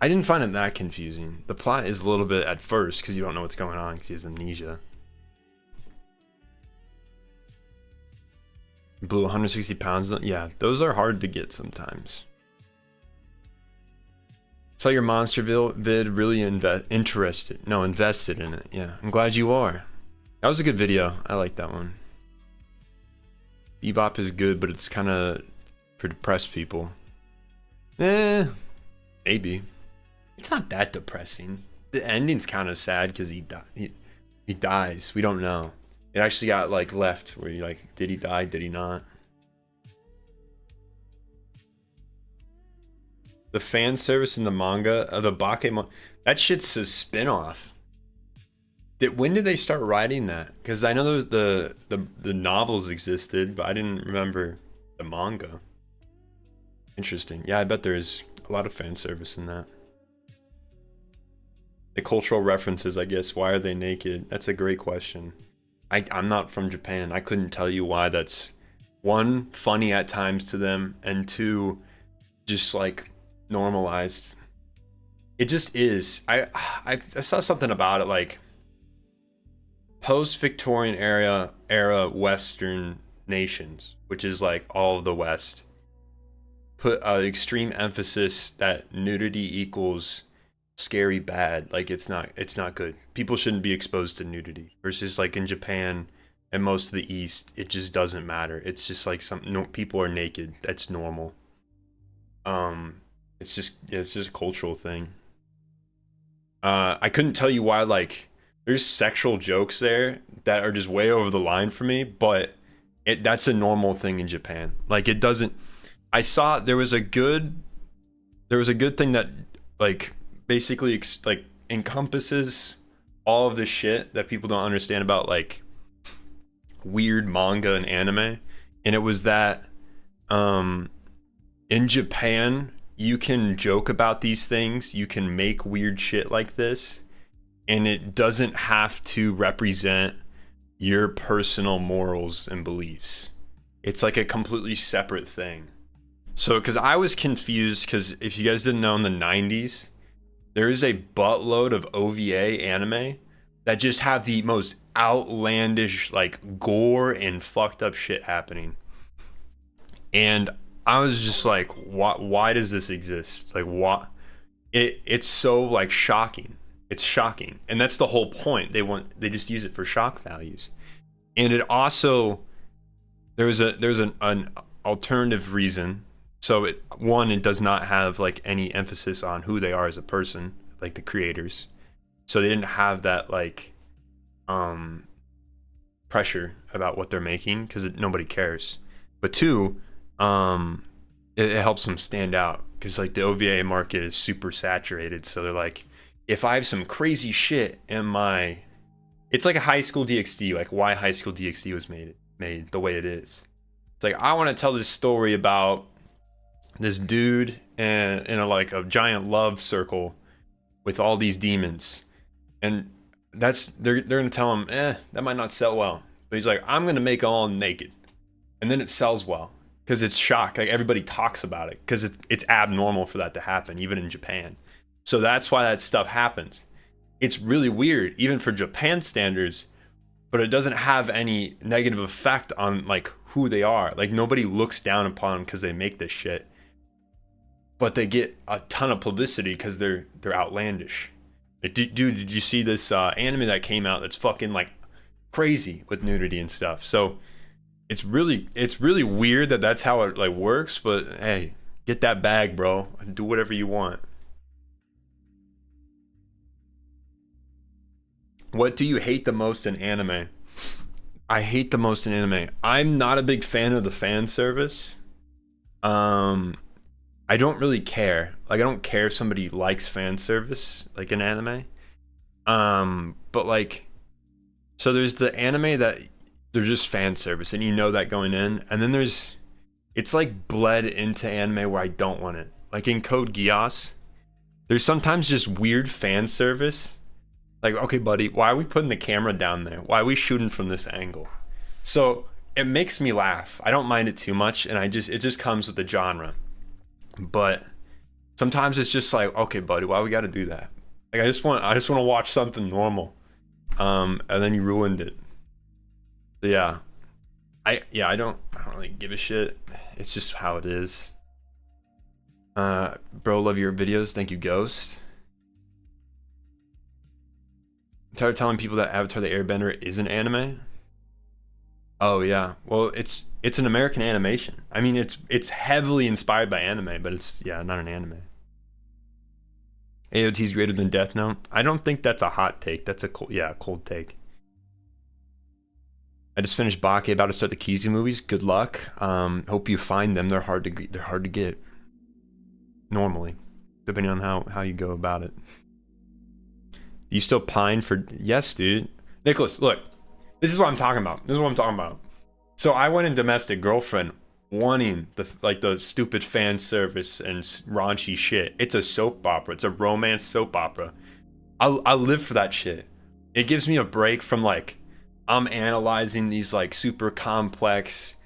I didn't find it that confusing. The plot is a little bit at first because you don't know what's going on because he has amnesia. Blew 160 pounds. Yeah, those are hard to get sometimes. Saw your Monsterville vid, really invested in it. Yeah, I'm glad you are. That was a good video. I like that one. Bebop is good, but it's kind of for depressed people. Maybe. It's not that depressing. The ending's kind of sad because he dies. We don't know. It actually got like left where you like, did he die? Did he not? The fan service in the manga of the Bakemon, that shit's a spin-off. When did they start writing that? Because I know there was the novels existed, but I didn't remember the manga. Interesting. Yeah, I bet there's a lot of fan service in that. The cultural references, I guess. Why are they naked? That's a great question. I'm not from Japan. I couldn't tell you why that's, one, funny at times to them, and two, just like normalized. It just is. I saw something about it, like post-Victorian era Western nations, which is like all of the West, put an extreme emphasis that nudity equals scary bad. Like it's not good. People shouldn't be exposed to nudity. Versus like in Japan and most of the East, it just doesn't matter. It's just like people are naked. That's normal. It's just a cultural thing. I couldn't tell you why, like, there's sexual jokes there that are just way over the line for me, but that's a normal thing in Japan. Like, it doesn't. I saw there was a good thing that like basically like encompasses all of the shit that people don't understand about like weird manga and anime, and it was that in Japan you can joke about these things, you can make weird shit like this, and it doesn't have to represent your personal morals and beliefs. It's like a completely separate thing. So, because I was confused, because if you guys didn't know, in the 90s, there is a buttload of OVA anime that just have the most outlandish, like, gore and fucked up shit happening. And I was just like, why does this exist? Like, what? It's so, like, shocking. It's shocking. And that's the whole point. They just use it for shock values. And it also, there's an alternative reason. So it does not have like any emphasis on who they are as a person, like the creators. So they didn't have that like pressure about what they're making because nobody cares. But two, it helps them stand out because like the OVA market is super saturated. So they're like, if I have some crazy shit in my, it's like a High School DxD, like why High School DxD was made the way it is. It's like, I want to tell this story about this dude in a giant love circle with all these demons, and they're gonna tell him, that might not sell well, but he's like, I'm gonna make them all naked, and then it sells well because it's shock. Like everybody talks about it because it's abnormal for that to happen, even in Japan. So that's why that stuff happens. It's really weird, even for Japan standards, but it doesn't have any negative effect on like who they are. Like nobody looks down upon them because they make this shit. But they get a ton of publicity because they're outlandish. Like, dude, did you see this anime that came out that's fucking like crazy with nudity and stuff? So it's really weird that that's how it like works. But hey, get that bag, bro. Do whatever you want. What do you hate the most in anime? I hate the most in anime. I'm not a big fan of the fan service. I don't really care. Like I don't care if somebody likes fan service like in anime. But like, so there's the anime that they're just fan service and you know that going in, and then it's like bled into anime where I don't want it. Like in Code Geass, there's sometimes just weird fan service. Like, okay, buddy, why are we putting the camera down there? Why are we shooting from this angle? So it makes me laugh. I don't mind it too much, and it just comes with the genre. But sometimes it's just like, okay, buddy, why we got to do that? Like, I just want to watch something normal, and then you ruined it. But yeah, I don't really give a shit. It's just how it is. Bro, love your videos. Thank you, Ghost. I'm tired of telling people that Avatar the Airbender is an anime. Oh yeah, well it's an American animation. I mean it's heavily inspired by anime, but it's not an anime. AOT is greater than Death Note. I don't think that's a hot take. That's a cold take. I just finished Bake, about to start the Kizu movies. Good luck. Hope you find them. They're hard to get. Normally, depending on how you go about it. You still pine for? Yes, dude. Nicholas, look. This is what I'm talking about. So I went in Domestic Girlfriend wanting the stupid fan service and raunchy shit. It's a soap opera. It's a romance soap opera. I live for that shit. It gives me a break from like I'm analyzing these like super complex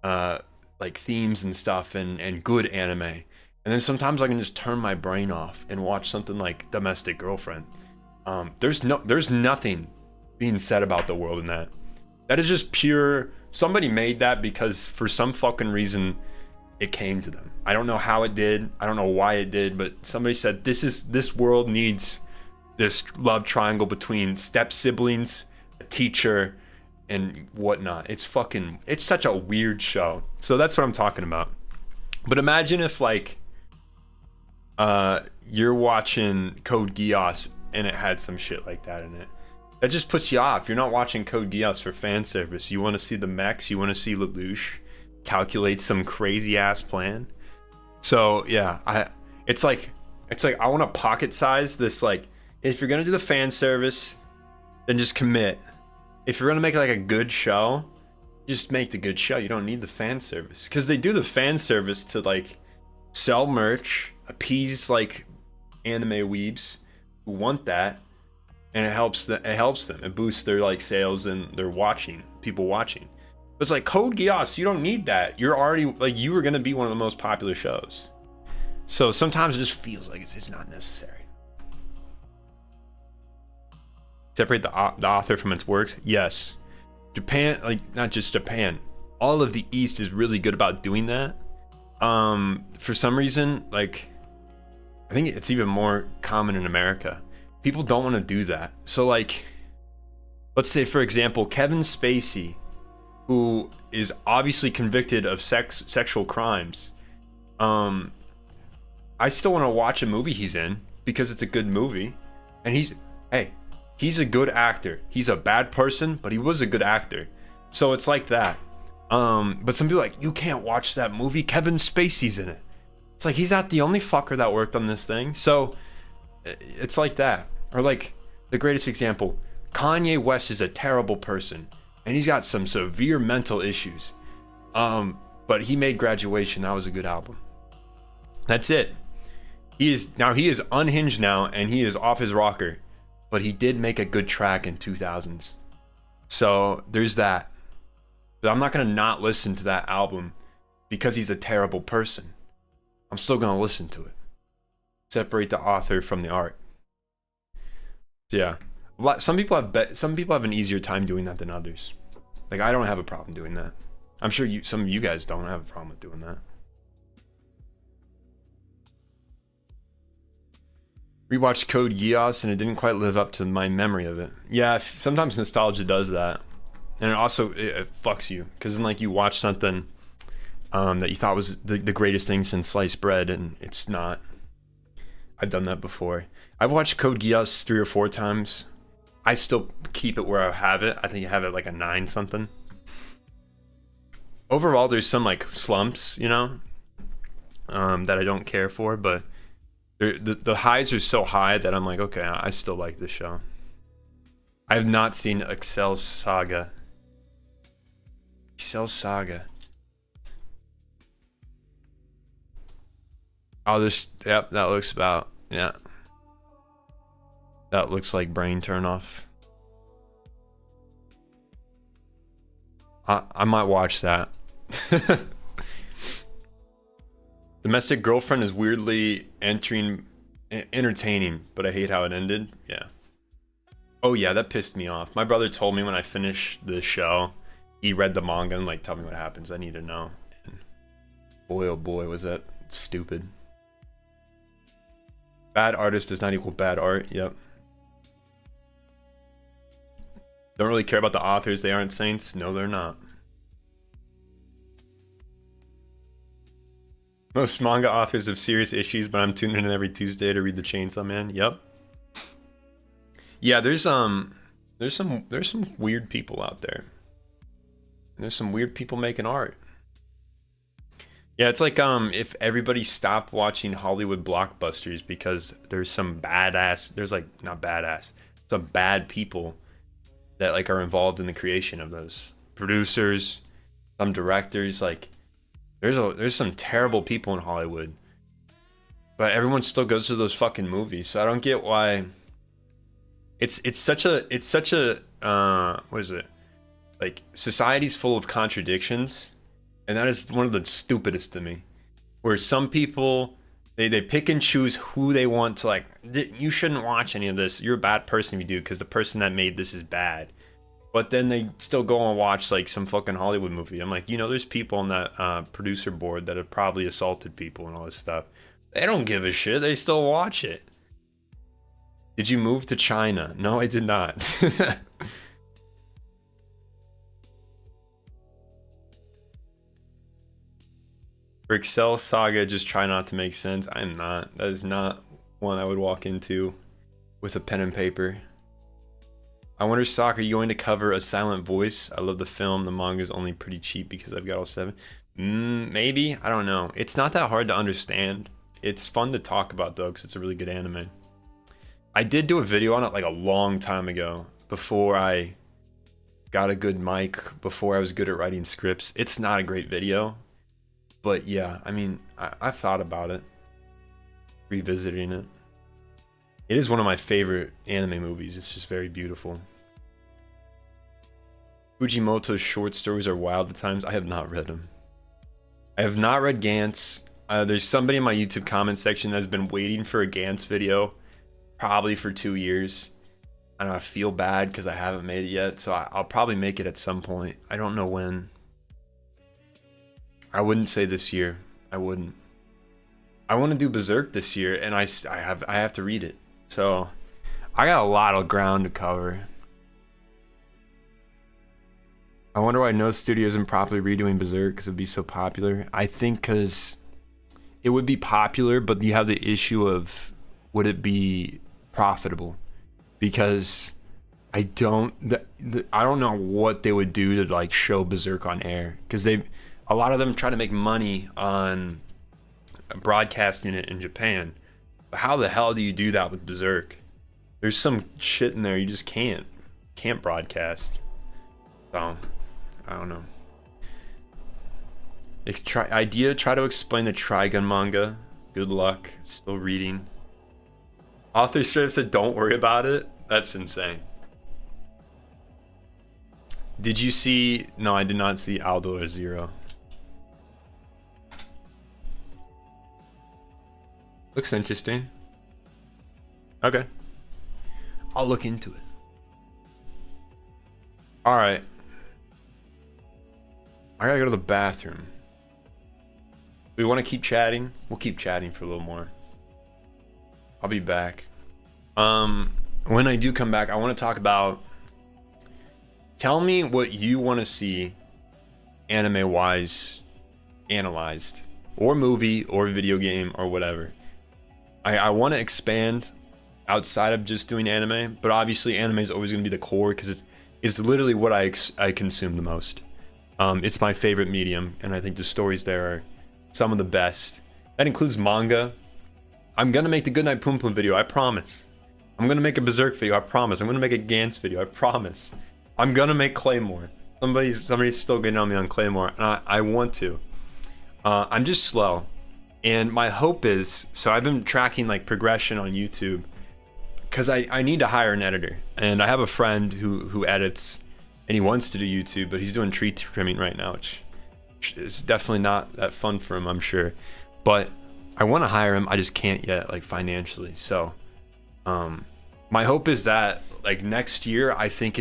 like themes and stuff and good anime. And then sometimes I can just turn my brain off and watch something like Domestic Girlfriend. There's nothing being said about the world in that. That is just pure, somebody made that because for some fucking reason it came to them. I don't know how it did, I don't know why it did, but somebody said this world needs this love triangle between step siblings, a teacher, and whatnot. It's such a weird show. So that's what I'm talking about. But imagine if like you're watching Code Geass and it had some shit like that in it. That just puts you off. You're not watching Code Geass for fan service. You want to see the mechs, you want to see Lelouch calculate some crazy ass plan. So yeah, it's like I want to pocket size this. Like, if you're gonna do the fan service, then just commit. If you're gonna make like a good show, just make the good show. You don't need the fan service, because they do the fan service to like sell merch, appease like anime weebs who want that, and it helps them. It boosts their like sales and their people watching. But it's like Code Geass, you don't need that. You're already like, you were gonna be one of the most popular shows. So sometimes it just feels like it's not necessary. Separate the author from its works. Yes, Japan, like not just Japan, all of the East is really good about doing that. For some reason, like I think it's even more common in America. People don't want to do that. So like, let's say for example, Kevin Spacey, who is obviously convicted of sexual crimes, I still want to watch a movie he's in because it's a good movie, and he's a good actor. He's a bad person, but he was a good actor. So it's like that. But some people are like, you can't watch that movie, Kevin Spacey's in it. It's like, he's not the only fucker that worked on this thing. So it's like that. Or like the greatest example, Kanye West is a terrible person and he's got some severe mental issues. But he made Graduation. That was a good album. That's it. He is unhinged now and he is off his rocker. But he did make a good track in 2000s. So there's that. But I'm not going to not listen to that album because he's a terrible person. I'm still going to listen to it. Separate the author from the art. So yeah. Some people have an easier time doing that than others. Like, I don't have a problem doing that. I'm sure some of you guys don't have a problem with doing that. Rewatched Code Geass and it didn't quite live up to my memory of it. Yeah, sometimes nostalgia does that, and it fucks you, because then like you watch something that you thought was the greatest thing since sliced bread, and it's not. I've done that before. I've watched Code Geass 3 or 4 times. I still keep it where I have it. I think I have it like a 9 something. Overall, there's some like slumps, you know, that I don't care for, but the highs are so high that I'm like, okay, I still like this show. I have not seen Excel Saga. Oh, yep, that looks about, yeah. That looks like brain turn off. I might watch that. Domestic Girlfriend is weirdly entertaining, but I hate how it ended. Yeah. Oh yeah, that pissed me off. My brother told me when I finished the show, he read the manga and like, tell me what happens. I need to know. And boy, oh boy, was that stupid. Bad artist does not equal bad art. Yep. Don't really care about the authors. They aren't saints. No, they're not. Most manga authors have serious issues, but I'm tuning in every Tuesday to read the Chainsaw Man. Yep. Yeah, there's some weird people out there. There's some weird people making art. Yeah, it's like if everybody stopped watching Hollywood blockbusters because there's some bad people that like are involved in the creation of those. Producers, some directors, like there's some terrible people in Hollywood. But everyone still goes to those fucking movies. So I don't get why it's such a what is it? Like, society's full of contradictions, and that is one of the stupidest to me. Where some people They pick and choose who they want to like. You shouldn't watch any of this. You're a bad person if you do, because the person that made this is bad. But then they still go and watch like some fucking Hollywood movie. I'm like, there's people on that producer board that have probably assaulted people and all this stuff. They don't give a shit. They still watch it. Did you move to China? No, I did not. For Excel Saga, just try not to make sense. I'm not. That is not one I would walk into with a pen and paper. I wonder, Stock, are you going to cover A Silent Voice? I love the film. The manga is only pretty cheap because I've got all 7. Maybe. I don't know. It's not that hard to understand. It's fun to talk about, though, because it's a really good anime. I did do a video on it like a long time ago, before I got a good mic, before I was good at writing scripts. It's not a great video. But yeah, I mean, I've thought about it, revisiting it. It is one of my favorite anime movies. It's just very beautiful. Fujimoto's short stories are wild at times. I have not read them. I have not read Gantz. There's somebody in my YouTube comment section that's been waiting for a Gantz video, probably for 2 years. And I feel bad because I haven't made it yet. So I'll probably make it at some point. I don't know when. I wouldn't say this year. I wouldn't. I want to do Berserk this year, and I have to read it. So I got a lot of ground to cover. I wonder why no studio isn't properly redoing Berserk, because it'd be so popular. I think because it would be popular, but you have the issue of, would it be profitable? Because I don't know what they would do to like show Berserk on air, because a lot of them try to make money on broadcasting it in Japan. But how the hell do you do that with Berserk? There's some shit in there you just can't broadcast. So I don't know. Try to explain the Trigun manga. Good luck. Still reading. Author straight up said don't worry about it. That's insane. Did you see? No, I did not see Aldo or Zero. Looks interesting. Okay. I'll look into it. Alright. I gotta go to the bathroom. We want to keep chatting? We'll keep chatting for a little more. I'll be back. When I do come back, I want to talk about... Tell me what you want to see anime-wise analyzed. Or movie, or video game, or whatever. I want to expand outside of just doing anime, but obviously anime is always going to be the core, because it's literally what I consume the most. It's my favorite medium, and I think the stories there are some of the best. That includes manga. I'm going to make the Goodnight Pum Pum video, I promise. I'm going to make a Berserk video, I promise. I'm going to make a Gantz video, I promise. I'm going to make Claymore. Somebody's still getting on me on Claymore, and I want to. I'm just slow. And my hope is, so I've been tracking like progression on YouTube, because I need to hire an editor. And I have a friend who edits, and he wants to do YouTube, but he's doing tree trimming right now, which is definitely not that fun for him, I'm sure. But I want to hire him, I just can't yet, like financially. So my hope is that like next year, I think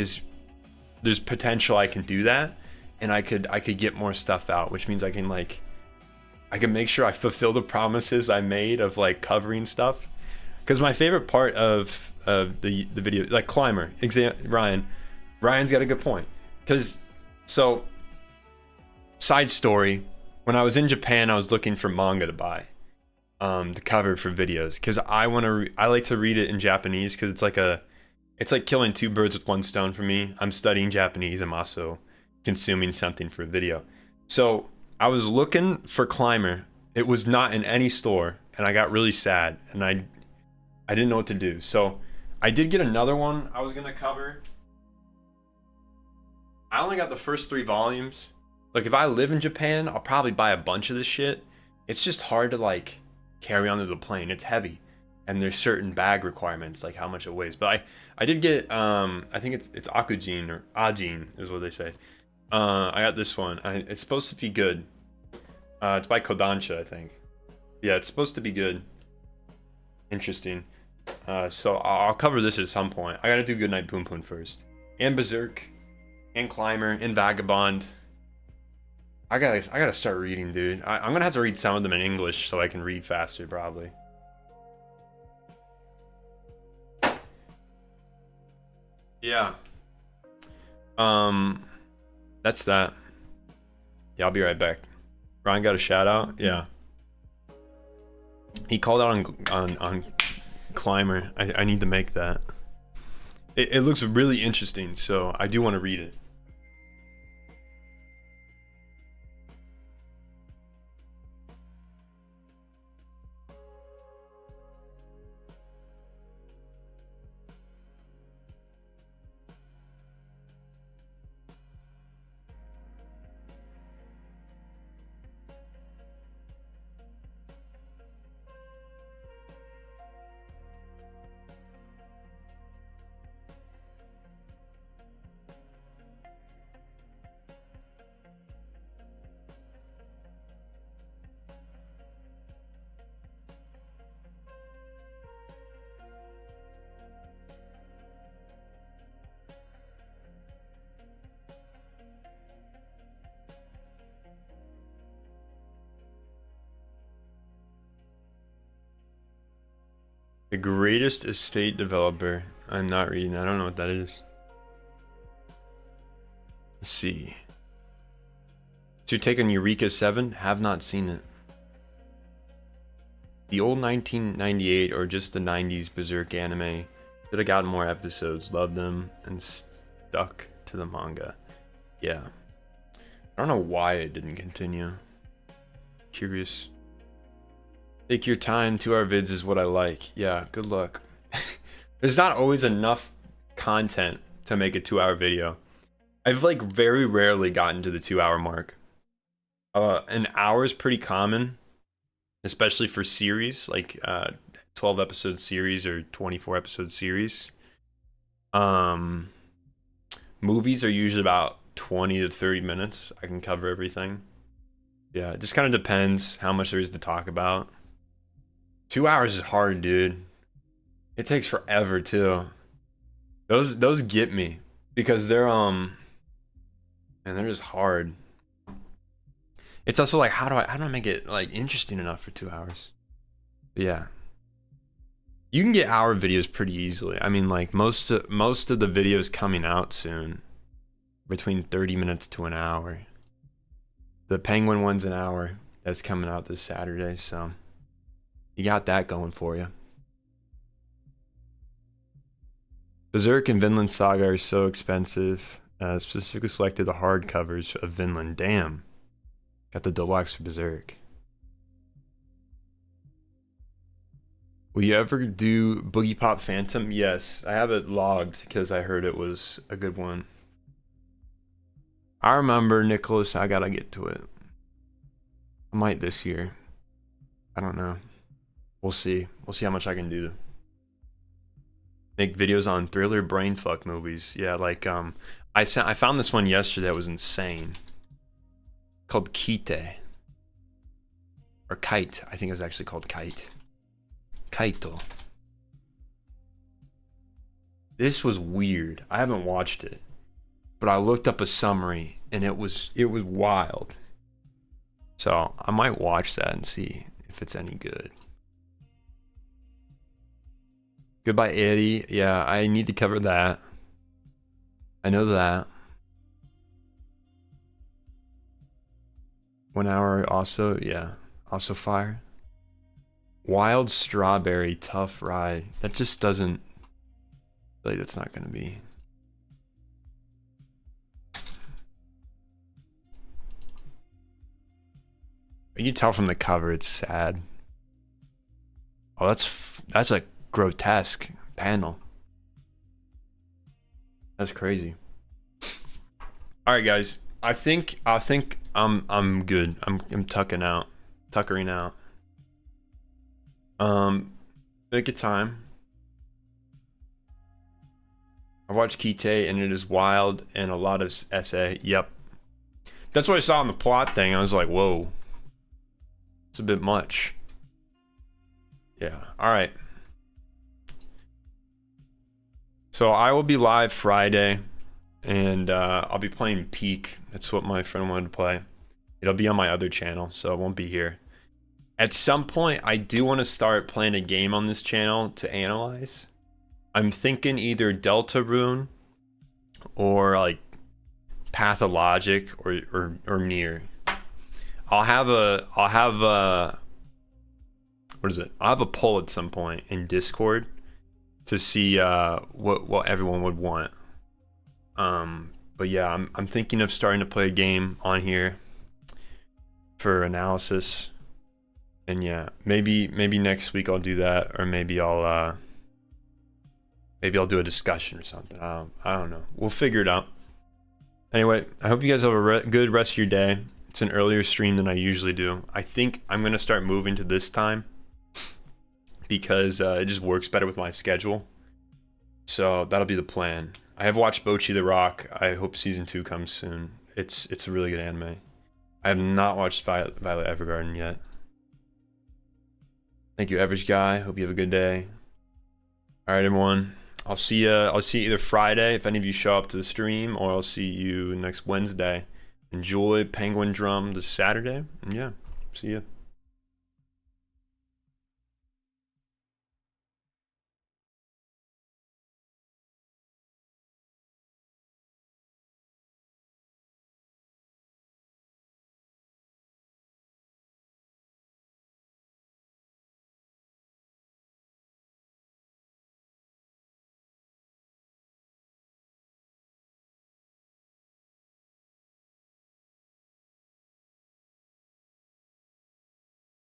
there's potential I can do that, and I could get more stuff out, which means I can make sure I fulfill the promises I made of like covering stuff. Because my favorite part of the video, like Climber, Ryan's got a good point. Because, so, side story, when I was in Japan, I was looking for manga to buy, to cover for videos. Because I like to read it in Japanese, because it's like killing two birds with one stone for me. I'm studying Japanese, I'm also consuming something for a video. So, I was looking for Climber. It was not in any store, and I got really sad, and I didn't know what to do. So I did get another one I was gonna cover. I only got the first 3 volumes. Like, if I live in Japan, I'll probably buy a bunch of this shit. It's just hard to like carry onto the plane. It's heavy, and there's certain bag requirements, like how much it weighs. But I did get I think it's Akujin or Ajin is what they say. I got this one. It's supposed to be good. It's by Kodansha, I think. Yeah, it's supposed to be good. Interesting. So I'll cover this at some point. I gotta do Goodnight Poon Poon first. And Berserk. And Climber. And Vagabond. I gotta start reading, dude. I'm gonna have to read some of them in English so I can read faster, probably. Yeah. That's that. Yeah, I'll be right back. Ryan got a shout out? Yeah. He called out on Climber. I need to make that. It looks really interesting, so I do want to read it. The greatest estate developer. I'm not reading. I don't know what that is. Let's see. So you take on Eureka 7? Have not seen it. The old 1998 or just the 90s Berserk anime. Should have gotten more episodes. Loved them and stuck to the manga. Yeah. I don't know why it didn't continue. Curious. Take your time. 2-hour vids is what I like. Yeah, good luck. There's not always enough content to make a 2-hour video. I've like very rarely gotten to the 2-hour mark. An hour is pretty common, especially for series like 12 episode series or 24 episode series. Movies are usually about 20 to 30 minutes. I can cover everything. Yeah, it just kind of depends how much there is to talk about. 2 hours is hard, dude. It takes forever too. Those get me because they're and they're just hard. It's also like how do I make it like interesting enough for 2 hours? But yeah. You can get hour videos pretty easily. I mean, like most of the videos coming out soon, between 30 minutes to an hour. The Penguin one's an hour. That's coming out this Saturday, so you got that going for you. Berserk and Vinland Saga are so expensive. Specifically selected the hardcovers of Vinland. Damn. Got the deluxe for Berserk. Will you ever do Boogie Pop Phantom? Yes, I have it logged because I heard it was a good one. I remember, Nicholas, I gotta get to it. I might this year. I don't know. We'll see. We'll see how much I can do. Make videos on thriller brainfuck movies. Yeah, like I found this one yesterday that was insane. Called Kite. Or Kite. I think it was actually called Kite. Kaito. This was weird. I haven't watched it. But I looked up a summary and it was wild. So I might watch that and see if it's any good. Goodbye, Eddie. Yeah, I need to cover that. I know that. 1 hour also, yeah. Also fire. Wild Strawberry, Tough Ride. That just doesn't... like, that's not gonna be... You can tell from the cover it's sad. Oh, that's a grotesque panel. That's crazy. All right, guys. I think I'm good. I'm tuckering out. Take your time. I watched Kite and it is wild and a lot of essay. Yep. That's what I saw in the plot thing. I was like, whoa. It's a bit much. Yeah. All right. So I will be live Friday, and I'll be playing Peak. That's what my friend wanted to play. It'll be on my other channel, so it won't be here. At some point, I do want to start playing a game on this channel to analyze. I'm thinking either Deltarune or like Pathologic or Near. I'll have a what is it? I'll have a poll at some point in Discord to see what everyone would want. But yeah, I'm thinking of starting to play a game on here for analysis. And yeah, maybe next week I'll do that, or maybe I'll do a discussion or something. I don't know. We'll figure it out. Anyway, I hope you guys have a good rest of your day. It's an earlier stream than I usually do. I think I'm gonna start moving to this time because it just works better with my schedule. So that'll be the plan. I have watched Bocchi the Rock. I hope season 2 comes soon. It's a really good anime. I have not watched Violet Evergarden yet. Thank you, average guy. Hope you have a good day. All right, everyone. I'll see you either Friday if any of you show up to the stream, or I'll see you next Wednesday. Enjoy Penguin Drum this Saturday. And yeah, see you.